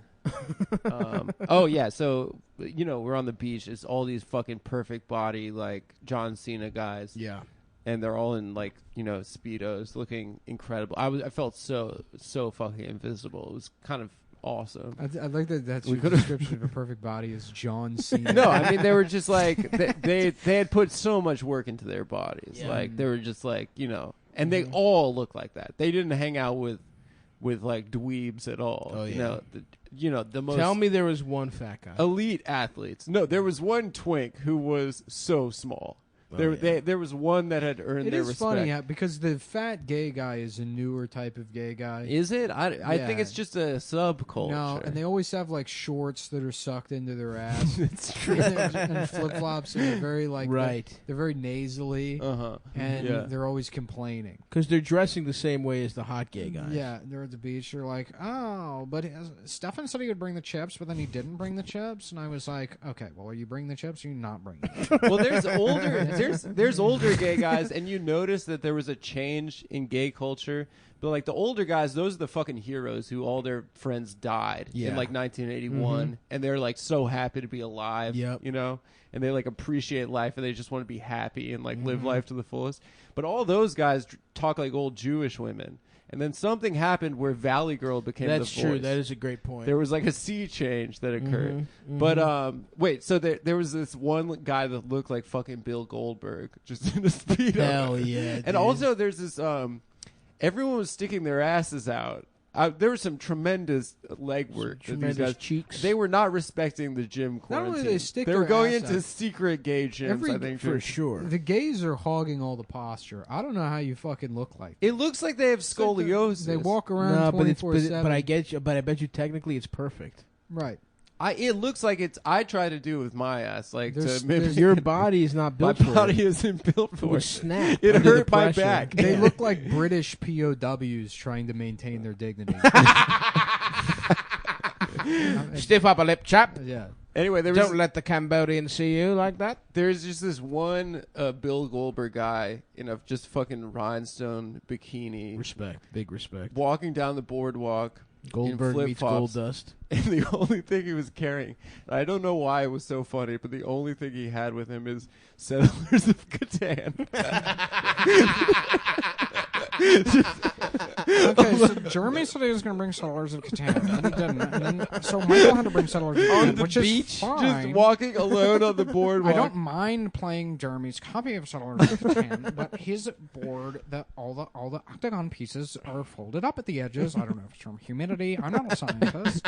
C: Oh yeah, so we're on the beach. It's all these fucking perfect body like John Cena guys.
B: Yeah.
C: And they're all in like speedos, looking incredible. I felt so fucking invisible. It was kind of awesome.
A: I like that. That's your description of a perfect body is John Cena.
C: No, I mean they were just like they had put so much work into their bodies.
B: Yeah.
C: Like they were just like and they all look like that. They didn't hang out with like dweebs at all.
B: Oh yeah.
C: The most.
B: Tell me there was one fat guy.
C: Elite athletes. No, there was one twink who was so small.
B: Oh,
C: There was one that had earned their respect.
A: It is funny because the fat gay guy is a newer type of gay guy.
C: Is it? I think it's just a subculture.
A: No, and they always have like shorts that are sucked into their ass.
C: It's true.
A: And flip flops, and they're very like they're very nasally. And they're always complaining
B: because they're dressing the same way as the hot gay guys.
A: Yeah, they're at the beach. They're like, oh, but Stefan said he would bring the chips, but then he didn't bring the chips, and I was like, okay, well, are you bringing the chips? Or are you not bringing the chips?
C: Well, there's older gay guys, and you notice that there was a change in gay culture. But like the older guys, those are the fucking heroes who all their friends died in like 1981, and they're like so happy to be alive.
B: Yep.
C: And they like appreciate life, and they just want to be happy and like live life to the fullest. But all those guys talk like old Jewish women. And then something happened where Valley Girl became the voice.
B: That's true. That is a great point.
C: There was like a sea change that occurred. But wait, so there was this one guy that looked like fucking Bill Goldberg, just in a Speedo.
B: Hell yeah.
C: And also there's this everyone was sticking their asses out. There was some tremendous leg work.
B: Tremendous cheeks.
C: They were not respecting the gym quarantine.
A: Not only they stick
C: they were
A: their
C: going
A: ass
C: into
A: out.
C: secret gay gyms, I think.
B: For sure.
A: The gays are hogging all the posture. I don't know how you fucking look like.
C: It looks like they have scoliosis.
A: They walk around 24/7.
B: But I get you. But I bet you technically it's perfect.
A: Right.
C: It looks like it's. I try to do it with my ass, like to mimic.
B: Your body is not built
C: my
B: for
C: body
B: it.
C: isn't built
B: It
C: for
B: would
C: it.
B: snap.
C: It
B: under the
C: hurt my
B: pressure.
C: back.
A: They look like British POWs trying to maintain their dignity.
B: Stiff upper lip, chap.
A: Yeah.
C: Anyway,
B: Don't let the Cambodians see you like that.
C: There's just this one Bill Goldberg guy in a just fucking rhinestone bikini,
B: Respect. Big respect.
C: walking down the boardwalk.
B: Goldberg
C: in
B: meets
C: flip-flops.
B: gold dust.
C: And the only thing he was carrying, I don't know why it was so funny, but the only thing he had with him is Settlers of Catan.
A: Okay, so Jeremy said he was going to bring Settlers of Catan, and he didn't. And then, so Michael had to bring Settlers of Catan,
C: On the
A: which
C: beach,
A: is fine.
C: just walking alone on the boardwalk.
A: I don't mind playing Jeremy's copy of Settlers of Catan, but his board, all the octagon pieces are folded up at the edges. I don't know if it's from humidity. I'm not a scientist.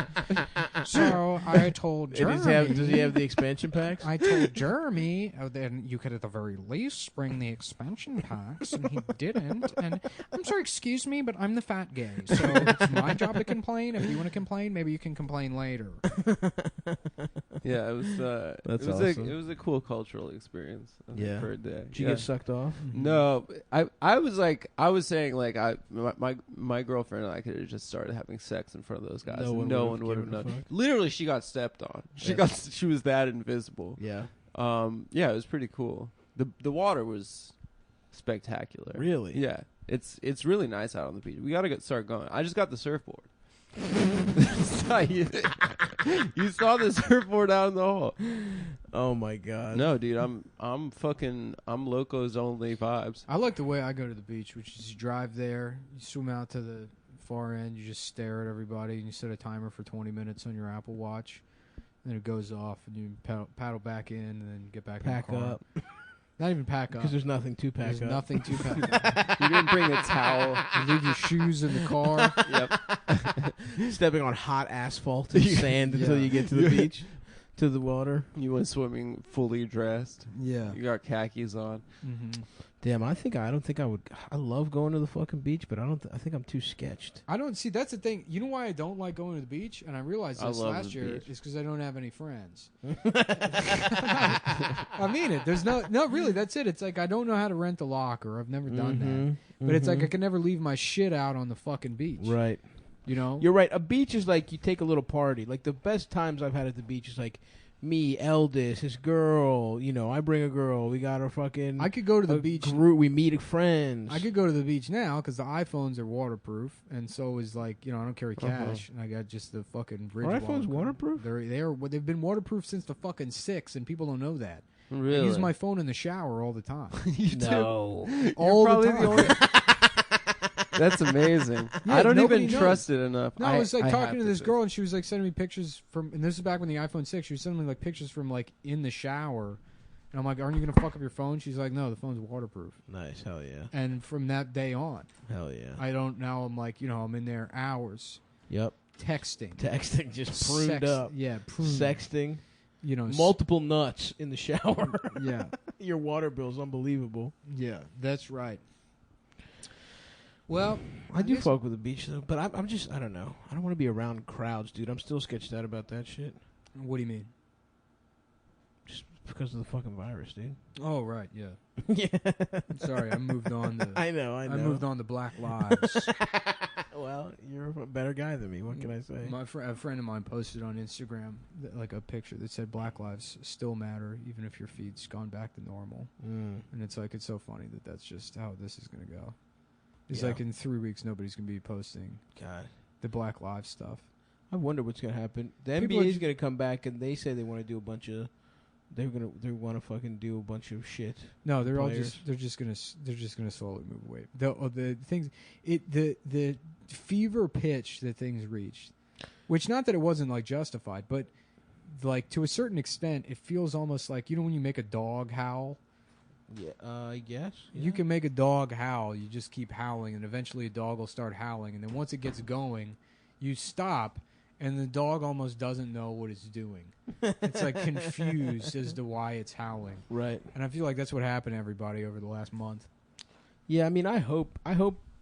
A: So I told Jeremy...
B: Does he have the expansion packs?
A: I told Jeremy, then you could at the very least bring the expansion packs, and he didn't. And I'm sorry, excuse me, but I'm the fat gay, so it's my job to complain. If you want to complain, maybe you can complain later.
C: Yeah, it was.
B: Awesome.
C: It was a cool cultural experience.
B: Yeah.
C: For a day.
B: Did you get sucked off?
C: No, I was saying like my girlfriend and I could have just started having sex in front of those guys. No one would have known. Literally, she got stepped on. She was that invisible.
B: Yeah.
C: Yeah, it was pretty cool. The water was spectacular.
B: Really?
C: Yeah. It's really nice out on the beach. We got to start going. I just got the surfboard. You saw the surfboard out in the hall.
B: Oh my god.
C: No, dude, I'm Locos only vibes.
A: I like the way I go to the beach, which is you drive there, you swim out to the far end, you just stare at everybody, and you set a timer for 20 minutes on your Apple Watch, and then it goes off, and you paddle back in, and then get back
B: Pack
A: in the car.
B: up.
A: Not even pack up.
B: Because there's nothing to pack
A: There's
B: up.
A: nothing to pack up.
C: You didn't bring a towel.
A: You leave your shoes in the car.
C: Yep.
B: Stepping on hot asphalt and sand until you get to the beach, to the water.
C: You went swimming fully dressed.
A: Yeah.
C: You got khakis on.
A: Mm-hmm.
B: Damn, I don't think I would. I love going to the fucking beach, but I think I'm too sketched.
A: I don't see. That's the thing. You know why I don't like going to the beach? And I realized this last year is because I don't have any friends. I mean it. There's no really. That's it. It's like I don't know how to rent a locker. I've never done that. But it's like I can never leave my shit out on the fucking beach.
B: Right.
A: You know.
B: You're right. A beach is like you take a little party. Like the best times I've had at the beach is like me, Eldest, his girl. I bring a girl. We got our fucking.
A: I could go to the beach.
B: We meet friends.
A: I could go to the beach now because the iPhones are waterproof, and so is I don't carry cash, and I got just the fucking bridge.
B: Are iPhones waterproof?
A: They've been waterproof since the fucking 6, and people don't know that.
C: Really?
A: I use my phone in the shower all the time.
C: You
B: no,
C: do?
A: All the time.
C: That's amazing.
A: Yeah,
C: I don't even
A: knows.
C: trust it enough.
A: No, I was
C: I
A: talking to this girl, and she was sending me pictures from, and this is back when the iPhone 6. She was sending me pictures from in the shower, and I'm like, "Aren't you gonna fuck up your phone?" She's like, "No, the phone's waterproof."
B: Nice, hell yeah.
A: And from that day on,
B: hell yeah.
A: I don't. Now I'm I'm in there hours.
B: Yep.
A: Texting,
B: just pruned up.
A: Yeah, pruned.
B: Sexting. Multiple nuts in the shower.
A: Yeah.
B: Your water bill's unbelievable.
A: Yeah, that's right. Well,
B: I do fuck with the beach though, but I'm just I don't know. I don't want to be around crowds, dude. I'm still sketched out about that shit.
A: What do you mean?
B: Just because of the fucking virus, dude.
A: Oh right, yeah.
B: Yeah.
A: Sorry, I moved on to.
B: I know.
A: I moved on to Black Lives.
B: Well, you're a better guy than me. What can I say?
A: A friend of mine posted on Instagram a picture that said Black Lives still matter even if your feed's gone back to normal. And it's so funny that's just how this is going to go. It's in 3 weeks nobody's going to be posting the Black Lives stuff.
B: I wonder what's going to happen. The NBA is going to come back and they say they want to do a bunch of they want to fucking do a bunch of shit.
A: No, they're just gonna slowly move away. The things the fever pitch that things reached, which not that it wasn't justified, but to a certain extent, it feels almost like when you make a dog howl.
B: Yeah, I guess
A: you can make a dog howl. You just keep howling, and eventually a dog will start howling, and then once it gets going, you stop. And the dog almost doesn't know what it's doing. It's confused as to why it's howling.
B: Right.
A: And I feel like that's what happened to everybody over the last month.
B: Yeah, I mean, I hope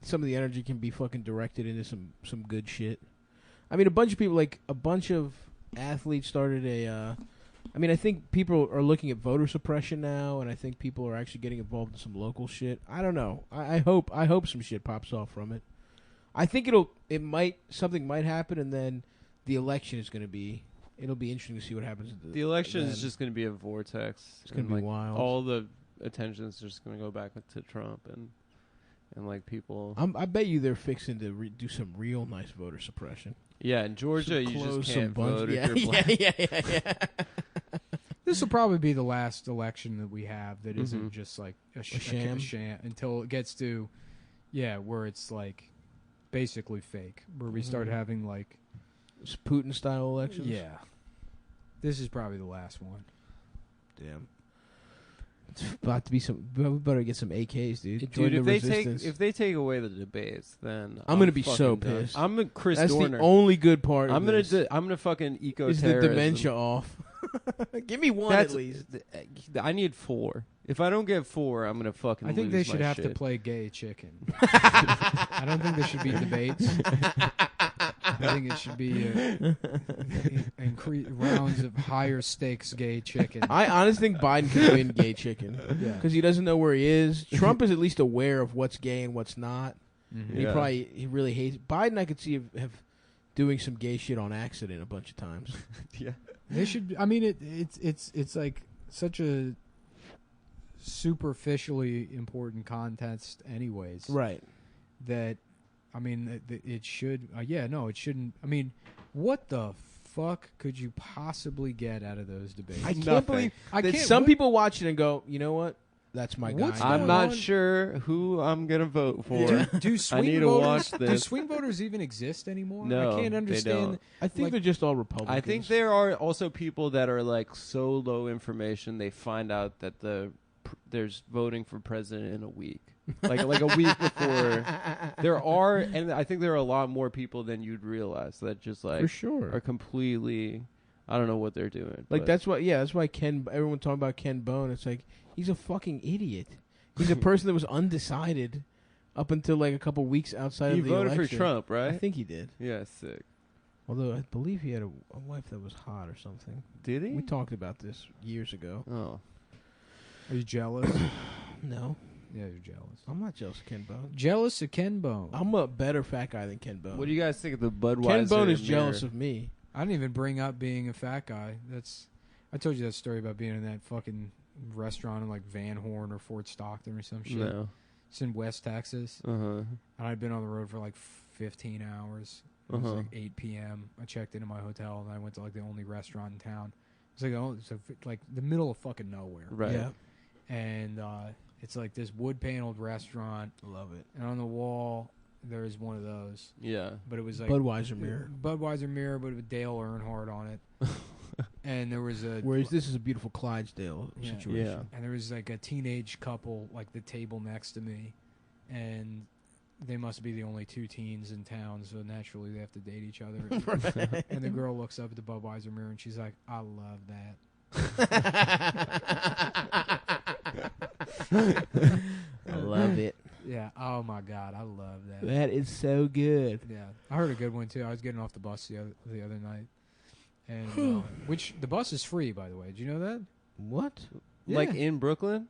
B: some of the energy can be fucking directed into some good shit. I mean, a bunch of people, a bunch of athletes started I think people are looking at voter suppression now, and I think people are actually getting involved in some local shit. I don't know. I hope some shit pops off from it. I think something might happen, and then the election is going to be. It'll be interesting to see what happens.
C: The election is just going to be a vortex.
B: It's going to be wild.
C: All the attention is just going to go back to Trump and people.
B: I bet you they're fixing to do some real nice voter suppression.
C: Yeah, in Georgia, you just can't vote if you're black.
B: Yeah.
A: This will probably be the last election that we have that isn't just a sham until it gets to, where it's basically fake, where we start having
B: Putin-style elections?
A: Yeah. This is probably the last one.
B: Damn. It's about to be we better get some AKs, dude.
C: Dude, if they take away the debates, then
B: I'm gonna be so pissed.
C: Done. I'm Chris
B: That's
C: Dorner.
B: the only good part.
C: I'm gonna fucking eco-terrorism.
B: Is the dementia off? Give me one at least.
C: I need 4. If I don't get 4, I'm gonna fucking.
A: I think
C: lose
A: they should
C: my
A: have
C: shit.
A: to play gay chicken. I don't think there should be debates. I think it should be rounds of higher stakes gay chicken.
B: I honestly think Biden can win gay chicken because he doesn't know where he is. Trump is at least aware of what's gay and what's not. Mm-hmm. He really hates Biden. I could see have doing some gay shit on accident a bunch of times.
C: Yeah,
A: they should. I mean, it's such a superficially important contest, anyways.
B: Right.
A: That. I mean, it should. It shouldn't. I mean, what the fuck could you possibly get out of those debates?
B: I can't believe that some people watch it and go, you know what? That's my guy.
C: I'm not sure who I'm gonna vote for.
A: Do swing
C: I need
A: voters,
C: to watch this.
A: Do swing voters even exist anymore?
C: No,
A: I can't understand.
C: They don't.
B: I think they're just all Republicans.
C: I think there are also people that are so low information they find out that there's voting for president in a week. like a week before. There are, and I think there are a lot more people than you'd realize that just
B: for sure
C: are completely. I don't know what they're doing.
B: That's why. Yeah, that's why everyone talking about Ken Bone. It's he's a fucking idiot. He's a person that was undecided up until a couple weeks outside of the election.
C: He voted for Trump, right?
B: I think he did.
C: Yeah, sick.
B: Although I believe he had a wife that was hot or something.
C: Did he?
B: We talked about this years ago.
C: Oh.
A: Are you jealous?
B: No.
A: Yeah, you're jealous.
B: I'm not jealous of Ken Bone.
A: Jealous of Ken Bone.
B: I'm a better fat guy than Ken Bone.
C: What do you guys think of the Budweiser?
B: Ken Bone is jealous of me.
A: I didn't even bring up being a fat guy. I told you that story about being in that fucking restaurant in like Van Horn or Fort Stockton or some shit.
C: No.
A: It's in West Texas. And I'd been on the road for like 15 hours. It was like 8 p.m. I checked into my hotel and I went to like the only restaurant in town. It's like the middle of fucking nowhere.
C: Right.
B: Yeah.
A: And it's like this wood paneled restaurant.
B: Love it.
A: And on the wall there is one of those.
C: Yeah.
A: But it was like
B: Budweiser mirror.
A: Budweiser mirror, but with Dale Earnhardt on it. And there was a...
B: Whereas this is a beautiful Clydesdale situation.
C: Yeah.
A: And there was like a teenage couple, like the table next to me. And they must be the only two teens in town, so naturally they have to date each other.
B: Right.
A: And the girl looks up at the Budweiser mirror and she's like, I love that.
B: I love it.
A: Yeah. Oh my God, I love that.
B: That is so good.
A: Yeah. I heard a good one too. I was getting off the bus the other night. And which the bus is free, by the way. Did you know that?
B: What?
C: Like
A: Yeah.
C: in Brooklyn?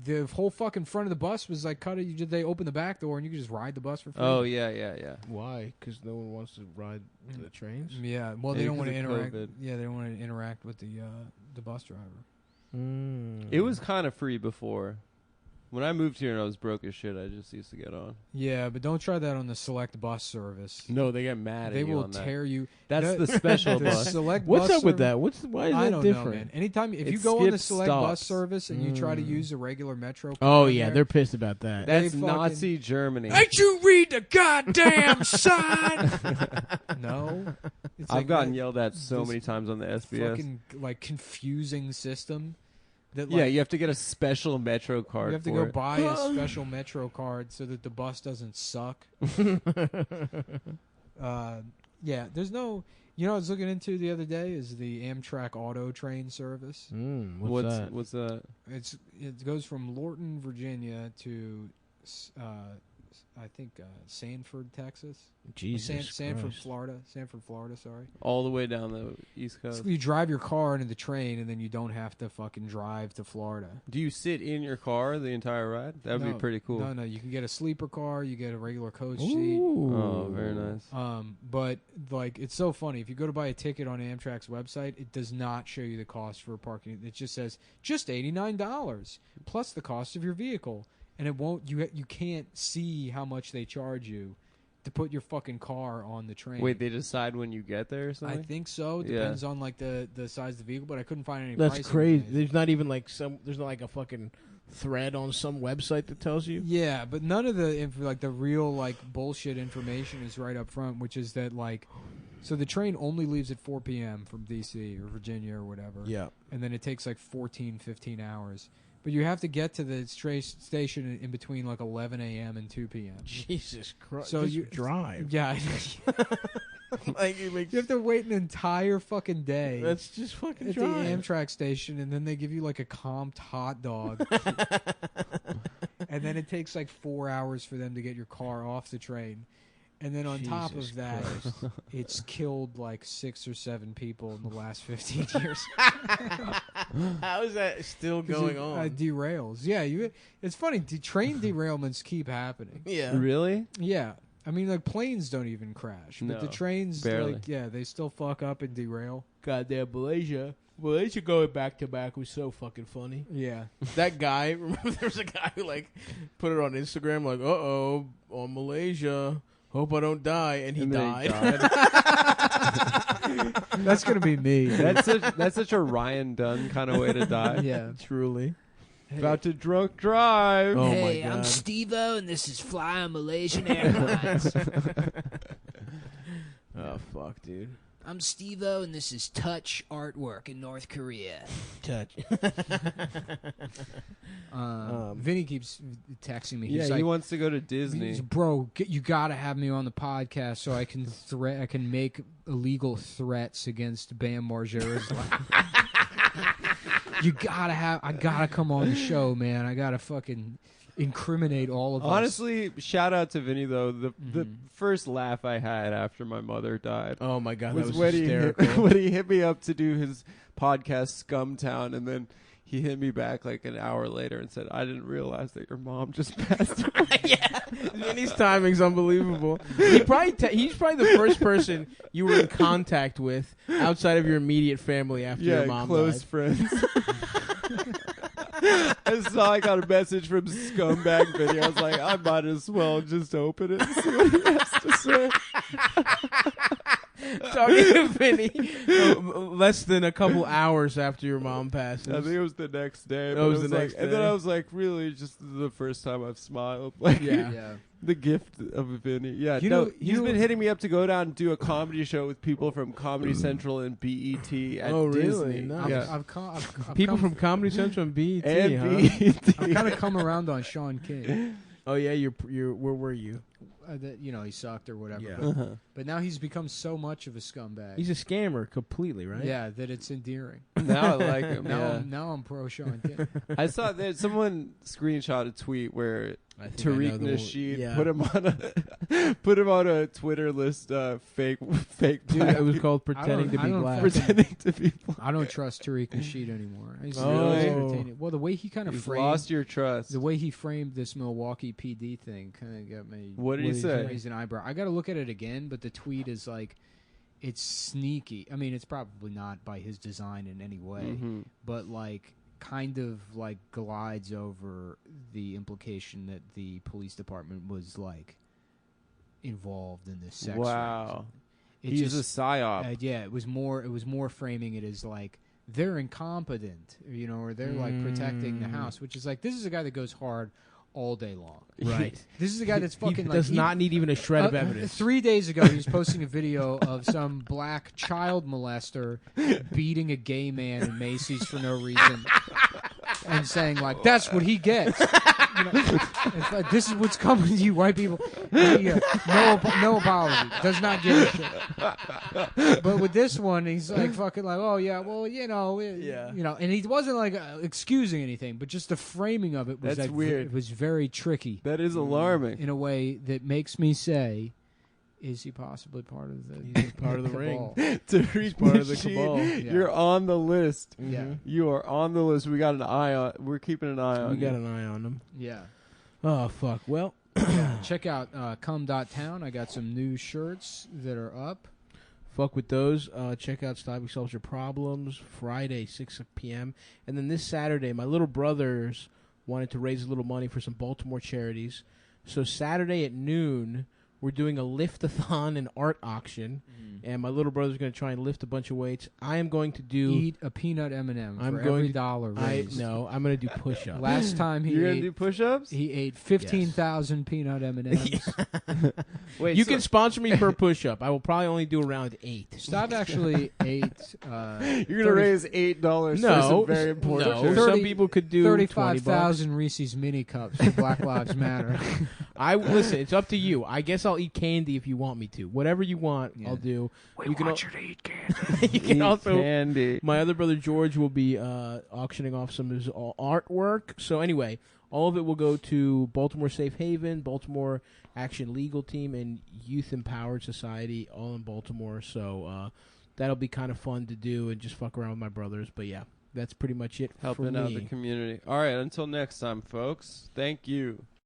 A: The whole fucking front of the bus was like cut. They open the back door and you could just ride the bus for free.
C: Oh, yeah.
B: Why? Because no one wants to ride the trains?
A: Yeah. Well,
C: Maybe
A: they don't want to
C: 'cause of
A: interact.
C: COVID.
A: Yeah, they don't want to interact with the bus driver.
C: It was kind of free before. When I moved here and I was broke as shit, I just used to get on.
A: Yeah, but don't try that on the select bus service.
C: No, they get mad
A: They
C: at you
A: will
C: on that.
A: tear you.
C: That's the special
A: The
C: bus.
A: select
B: What's
A: bus
B: up with
A: service-
B: that? Why is
A: I
B: that
A: don't
B: different?
A: know, man. Anytime if
C: It
A: you go on the
C: skips
A: select bus
C: stops.
A: service and you try to use a regular metro.
B: Oh
A: card
B: yeah,
A: there,
B: they're pissed about that.
C: That's
A: They fucking-
C: Nazi Germany.
A: Ain't you read the goddamn sign? No, it's
C: I've
A: like
C: gotten
A: that-
C: yelled at so
A: this
C: many times on the SBS.
A: fucking like confusing system. That,
C: Yeah,
A: like,
C: you have to get a special Metro card.
A: you have to
C: for
A: go
C: it.
A: buy a special metro card so that the bus doesn't suck. Yeah, there's no. You know, what I was looking into the other day is the Amtrak Auto Train service.
C: What's that?
A: It goes from Lorton, Virginia to I think Sanford, Texas.
B: Jesus
A: Sanford,
B: Christ.
A: Florida. Sanford, Florida. Sorry.
C: All the way down the East Coast.
A: So you drive your car into the train, and then you don't have to fucking drive to Florida.
C: Do you sit in your car the entire ride? That would be pretty cool.
A: No, you can get a sleeper car. You get a regular coach seat.
C: Oh, very nice.
A: But like, it's so funny. If you go to buy a ticket on Amtrak's website, it does not show you the cost for parking. It just says just $89 plus the cost of your vehicle, and it won't. You can't see how much they charge you to put your fucking car on the train.
C: Wait, they decide when you get there or something?
A: I think so. It
C: Yeah.
A: depends on like the size of the vehicle, but I couldn't find any.
B: That's
A: pricing
B: crazy.
A: information.
B: There's not even like there's not like a fucking thread on some website that tells you.
A: Yeah, but none of the like the real like bullshit information is right up front, which is that like, so the train only leaves at 4 p.m. from D.C. or Virginia or whatever.
B: Yeah.
A: And then it takes like 15 hours. But you have to get to the station in between like 11 a.m. and 2 p.m.
B: Jesus Christ.
A: So
B: Just
A: you
B: drive.
A: Yeah.
B: Like it makes
A: You have to wait an entire fucking day.
B: That's just fucking
A: at
B: drive.
A: the Amtrak station, and then they give you like a comped hot dog. And then it takes like 4 hours for them to get your car off the train. And then on top
B: Jesus
A: of that,
B: Christ.
A: it's killed like 6 or 7 people in the last 15 years.
B: How is that still going on?
A: Derails. Yeah, it's funny. Train derailments keep happening.
B: Yeah.
C: Really?
A: Yeah. I mean, like, planes don't even crash. But the
C: No,
A: trains,
C: barely.
A: like, yeah, they still fuck up and derail.
B: Goddamn Malaysia. Malaysia going back to back was so fucking funny.
A: Yeah.
B: That guy, remember there was a guy who like put it on Instagram like, on Malaysia. Hope I don't die, and he
C: And then he
B: died.
A: That's going to be me.
C: That's such a Ryan Dunn kind of way to die.
A: Yeah.
B: Truly.
C: About to drunk drive.
B: Oh
D: Hey,
B: my God.
D: I'm Steve-O, and this is Fly on Malaysian Airlines.
B: Oh fuck, dude.
D: I'm Steve-O, and this is Touch Artwork in North Korea.
B: Touch.
A: Vinny keeps texting me.
C: Yeah,
A: He's
C: he
A: like,
C: wants to go to Disney.
A: he's, bro, you got to have me on the podcast so I can I can make illegal threats against Bam Margera's life. I gotta come on the show, man. I gotta fucking incriminate all of us.
C: Honestly, shout out to Vinny though. The first laugh I had after my mother died
B: Oh my God,
C: was
B: that was
C: when
B: hysterical.
C: when he hit me up to do his podcast Cumtown, and then he hit me back like an hour later and said, "I didn't realize that your mom just passed away."
B: Yeah, Vinny's timing's unbelievable. He's probably the first person you were in contact with outside of your immediate family after your mom
C: close
B: died.
C: friends. I saw I got a message from Scumbag Vinny. I was like, I might as well just open it and see what he has to say.
B: Talking to Vinny less than a couple hours after your mom passes.
C: I think it was the next day.
B: That was the next day.
C: And then I was like, really, just the first time I've smiled. Like,
B: Yeah.
C: the gift of Vinny. Yeah,
A: He's
C: been hitting me up to go down and do a comedy show with people from Comedy Central and BET at
B: Oh, really?
C: Disney.
B: Nice.
C: Yeah.
A: I've
B: People
A: come,
B: from Comedy Central and BET,
C: and
B: huh?
C: BET.
A: I've kind of come around on Sean King.
B: Oh yeah, you're where were you?
A: That he sucked or whatever.
B: Yeah.
A: But now he's become so much of a scumbag.
B: He's a scammer completely, right?
A: Yeah, that it's endearing.
C: Now I like him.
A: Now I'm pro Sean King.
C: I saw that someone screenshot a tweet where
B: I think I
C: Tariq
B: know the
C: Nasheed
B: yeah.
C: put him on a Twitter list. Fake
B: Dude,
C: black
B: it was called pretending to
A: I
B: be
A: don't
B: black.
C: pretending to be black.
A: I don't trust Tariq Nasheed anymore. He's
B: Oh.
A: really entertaining. Well, the way he kind of
C: You've
A: framed
C: lost your trust.
A: the way he framed this Milwaukee PD thing kind of got me.
C: What did he say?
A: Raised an eyebrow. I got to look at it again, but the tweet is like, it's sneaky. I mean, it's probably not by his design in any way,
C: Mhm.
A: but like kind of like glides over the implication that the police department was like involved in this sex. ring or
C: Wow.
A: something. It
C: He's
A: just,
C: a psyop.
A: yeah, it was more framing it as like they're incompetent, or they're like protecting the house, which is like, this is a guy that goes hard all day long.
B: Right.
A: This is a guy that's fucking
B: He
A: like
B: does not need even a shred of evidence.
A: 3 days ago, he was posting a video of some black child molester beating a gay man in Macy's for no reason, and saying like, "That's what he gets." It's like, this is what's coming to you, white people. No apology. Does not give a shit. But with this one, he's like fucking like, "Oh yeah, well and he wasn't like excusing anything, but just the framing of it was
C: That's
A: like,
C: weird.
A: It was very tricky.
C: That is alarming.
A: In a way that makes me say, is he possibly part of the
B: He's part of the
A: cabal?
B: ring.
C: Tariq
B: part of the
C: Nasheed,
B: cabal.
A: Yeah.
C: You're on the list.
A: Yeah.
C: You are on the list. We got an eye on. We're keeping an eye on.
B: We got
C: you.
B: an eye on him.
A: Yeah.
B: Oh fuck. Well,
D: Check out Cum.town. I got some new shirts that are up.
B: fuck with those. Check out Stop Yourselves Your Problems Friday 6 p.m. And then this Saturday, my little brothers wanted to raise a little money for some Baltimore charities. So Saturday at noon, we're doing a lift-a-thon and art auction. And my little brother's going to try and lift a bunch of weights. I am going to do...
A: Eat a peanut M&M
B: I'm
A: for
B: going
A: every
B: to-
A: dollar raised.
B: I'm going to do push-ups.
A: Last time
C: You're gonna do push-ups?
A: he ate 15,000 peanut M&Ms.
C: Wait,
B: You
C: so-
B: can sponsor me per push-up. I will probably only do around 8.
A: Stav actually ate
C: You're gonna raise $8 for some very important.
B: no.
C: shirts.
B: Some
A: 30
B: people could do
A: 35,000 Reese's mini cups for Black Lives Matter.
B: Listen. It's up to you. I guess I'll eat candy if you want me to. Whatever you want,
A: Yeah.
B: I'll do.
D: We
B: You can
D: want you to eat candy.
B: You can
C: Eat
B: also.
C: candy.
B: My other brother George will be auctioning off some of his artwork. So anyway, all of it will go to Baltimore Safe Haven, Baltimore Action Legal Team, and Youth Empowered Society, all in Baltimore. So that'll be kind of fun to do and just fuck around with my brothers. But yeah, that's pretty much it for
C: Helping out
B: me.
C: the community. All right, until next time, folks. Thank you.